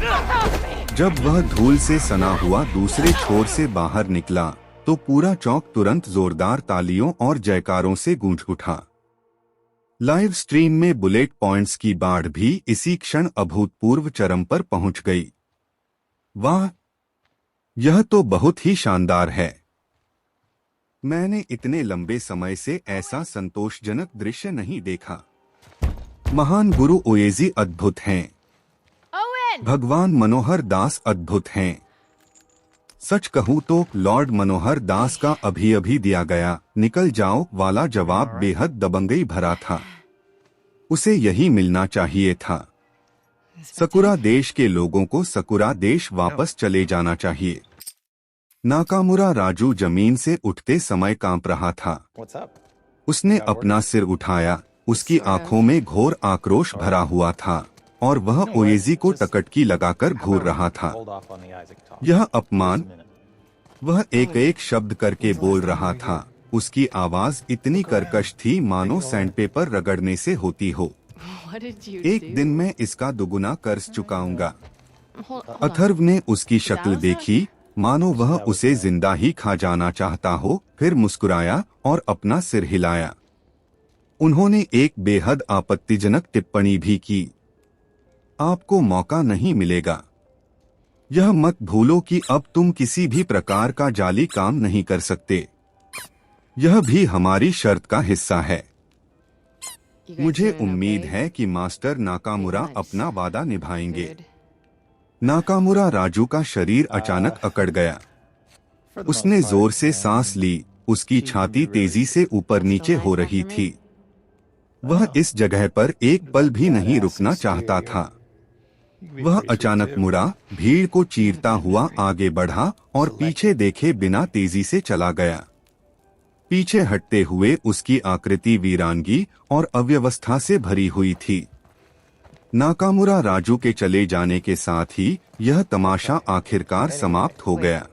जब वह धूल से सना हुआ दूसरे छोर से बाहर निकला तो पूरा चौक तुरंत जोरदार तालियों और जयकारों से गूंज उठा। लाइव स्ट्रीम में बुलेट पॉइंट्स की बाढ़ भी इसी क्षण अभूतपूर्व चरम पर पहुंच गई। वाह, यह तो बहुत ही शानदार है। मैंने इतने लंबे समय से ऐसा संतोषजनक दृश्य नहीं देखा। महान गुरु ओएजी अद्भुत हैं। भगवान मनोहर दास अद्भुत हैं। सच कहूँ तो लॉर्ड मनोहर दास का अभी अभी दिया गया "निकल जाओ" वाला जवाब बेहद दबंगई भरा था। उसे यही मिलना चाहिए था। सकुरा देश के लोगों को सकुरा देश वापस चले जाना चाहिए। नाकामुरा राजू जमीन से उठते समय कांप रहा था। उसने अपना सिर उठाया, उसकी आंखों में घोर आक्रोश भरा हुआ था और वह ओएजी को टकटकी लगाकर घूर रहा था। यह अपमान! वह एक एक शब्द करके बोल रहा था। उसकी आवाज इतनी कर्कश थी मानो सैंडपेपर रगड़ने से होती हो। What did you एक do? दिन मैं इसका दुगुना कर्ज चुकाऊंगा। Hold on. अथर्व ने उसकी शक्ल देखी, मानो वह उसे जिंदा ही खा जाना चाहता हो, फिर मुस्कुराया और अपना सिर हिलाया। उन्होंने एक बेहद आपत्तिजनक टिप्पणी भी की। आपको मौका नहीं मिलेगा। यह मत भूलो कि अब तुम किसी भी प्रकार का जाली काम नहीं कर सकते। यह भी हमारी शर्त का हिस्सा है। You guys मुझे doing उम्मीद okay? है कि मास्टर नाकामुरा Pretty much. अपना वादा निभाएंगे। Good. नाकामुरा राजू का शरीर अचानक अकड़ गया। उसने जोर से सांस ली। उसकी छाती तेजी से ऊपर नीचे हो रही थी। वह इस जगह पर एक पल भी नहीं रुकना चाहता था। वह अचानक मुड़ा, भीड़ को चीरता हुआ आगे बढ़ा और पीछे देखे बिना तेजी से चला गया। पीछे हटते हुए उसकी आकृति वीरांगी और अव्यवस्था से भरी हुई थी। नाकामुरा राजू के चले जाने के साथ ही यह तमाशा आखिरकार समाप्त हो गया।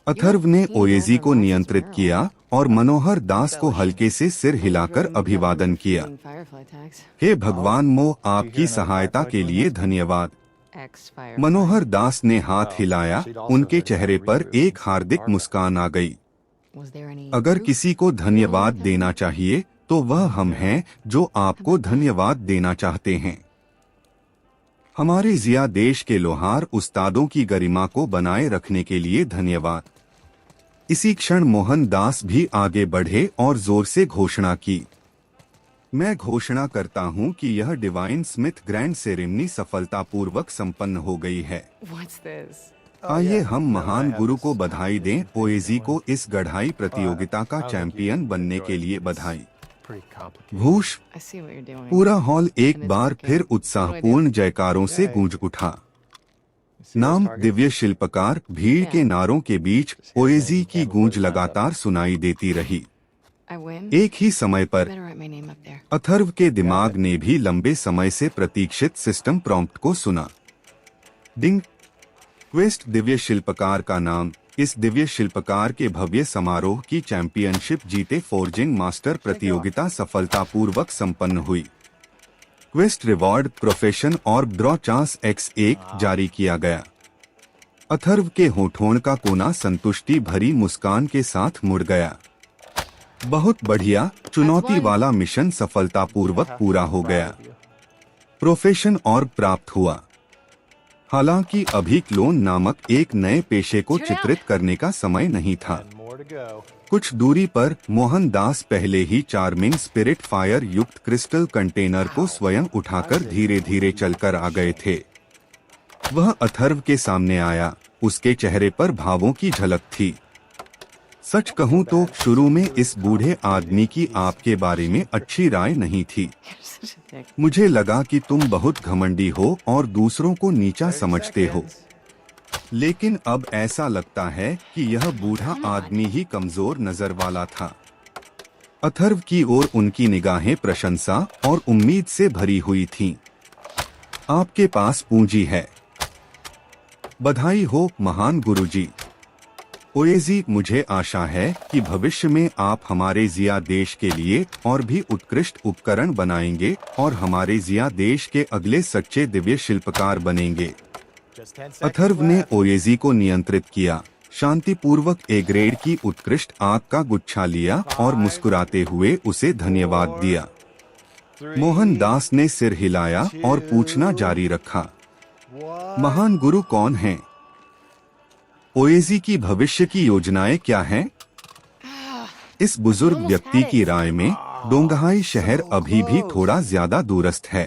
अथर्व ने ओएजी को नियंत्रित किया और मनोहर दास को हल्के से सिर हिलाकर अभिवादन किया। Green firefly tags. हे भगवान मो, आपकी सहायता के लिए धन्यवाद। Ex-firefly. मनोहर दास ने हाथ हिलाया। उनके चेहरे पर एक हार्दिक मुस्कान आ गई। Was there any अगर proof? किसी को धन्यवाद देना चाहिए तो वह हम हैं जो आपको धन्यवाद देना चाहते हैं। हमारे जिया देश के लोहार उस्तादों की गरिमा को बनाए रखने के लिए धन्यवाद। इसी क्षण मोहन दास भी आगे बढ़े और जोर से घोषणा की। मैं घोषणा करता हूं कि यह डिवाइन स्मिथ ग्रैंड सेरेमनी सफलतापूर्वक संपन्न हो गई है। What's this? आइए हम महान गुरु को बधाई दें। ओएजी को इस गढ़ाई प्रतियोगिता का चैंपियन बनने के लिए बधाई। भूष। I see what you're doing. पूरा हॉल एक बार फिर उत्साहपूर्ण जयकारों से गूंज उठा। नाम दिव्य शिल्पकार। भीड़ के नारों के बीच ओएजी की गूंज लगातार सुनाई देती रही। I win? एक ही समय पर Better write my name up there. Atharva के दिमाग ने भी लंबे समय से प्रतीक्षित सिस्टम प्रॉम्प्ट को सुना। डिंग। क्वेस्ट दिव्य शिल्पकार का नाम। इस दिव्य शिल्पकार के भव्य समारोह की चैंपियनशिप जीते फोर्जिंग मास्टर प्रतियोगिता सफलतापूर्वक संपन्न हुई। क्वेस्ट रिवॉर्ड, प्रोफेशन और ड्रॉ चांस X1 जारी किया गया। अथर्व के होठों का कोना संतुष्टि भरी मुस्कान के साथ मुड़ गया। बहुत बढ़िया, चुनौती वाला मिशन सफलतापूर्वक पूरा हो गया। प्रोफेशन और प्राप्त हुआ। हालांकि अभी क्लोन नामक एक नए पेशे को चित्रित करने का समय नहीं था। कुछ दूरी पर मोहन दास पहले ही चार्मिंग स्पिरिट फायर युक्त क्रिस्टल कंटेनर को स्वयं उठाकर धीरे धीरे चलकर आ गए थे। वह अथर्व के सामने आया। उसके चेहरे पर भावों की झलक थी। सच कहूं तो शुरू में इस बूढ़े आदमी की आपके बारे में अच्छी राय नहीं थी। You're such a dick. मुझे लगा कि तुम बहुत घमंडी हो और दूसरों को नीचा समझते हो, लेकिन अब ऐसा लगता है कि यह बूढ़ा आदमी ही कमजोर नजर वाला था। अथर्व की ओर उनकी निगाहें प्रशंसा और उम्मीद से भरी हुई थीं। आपके पास पूंजी है। बधाई हो महान गुरुजी। ओएजी, मुझे आशा है कि भविष्य में आप हमारे जिया देश के लिए और भी उत्कृष्ट उपकरण बनाएंगे और हमारे जिया देश के अगले सच्चे दिव्य शिल्पकार बनेंगे। अथर्व ने ओएजी को नियंत्रित किया, शांतिपूर्वक ए ग्रेड की उत्कृष्ट आग का गुच्छा लिया और मुस्कुराते हुए उसे धन्यवाद दिया। मोहन दास ने सिर हिलाया और पूछना जारी रखा, महान गुरु कौन हैं? ओएजी की भविष्य की योजनाएं क्या हैं? इस बुजुर्ग व्यक्ति की राय में डोंगहाई शहर अभी भी थोड़ा ज्यादा दूरस्थ है।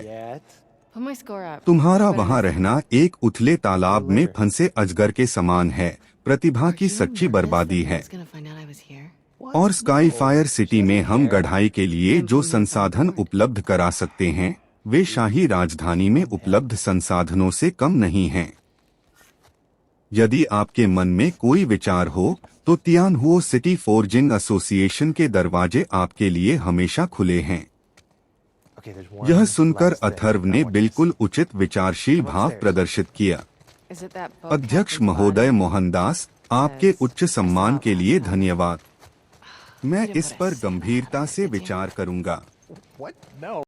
Put my score up. तुम्हारा वहां रहना एक उथले तालाब में फंसे अजगर के समान है। प्रतिभा की सच्ची बर्बादी है। He's gonna find out I was here. और स्काई फायर सिटी में हम गढ़ाई के लिए जो संसाधन उपलब्ध करा सकते हैं वे शाही राजधानी में उपलब्ध संसाधनों से कम नहीं हैं। यदि आपके मन में कोई विचार हो तो तियानहुओ सिटी फोर्जिंग एसोसिएशन के दरवाजे आपके लिए हमेशा खुले हैं। यह सुनकर अथर्व ने बिल्कुल उचित विचारशील भाव प्रदर्शित किया। Is it that boat अध्यक्ष captain's महोदय body? मोहनदास, आपके उच्च सम्मान के लिए धन्यवाद। मैं इस पर गंभीरता से विचार करूंगा।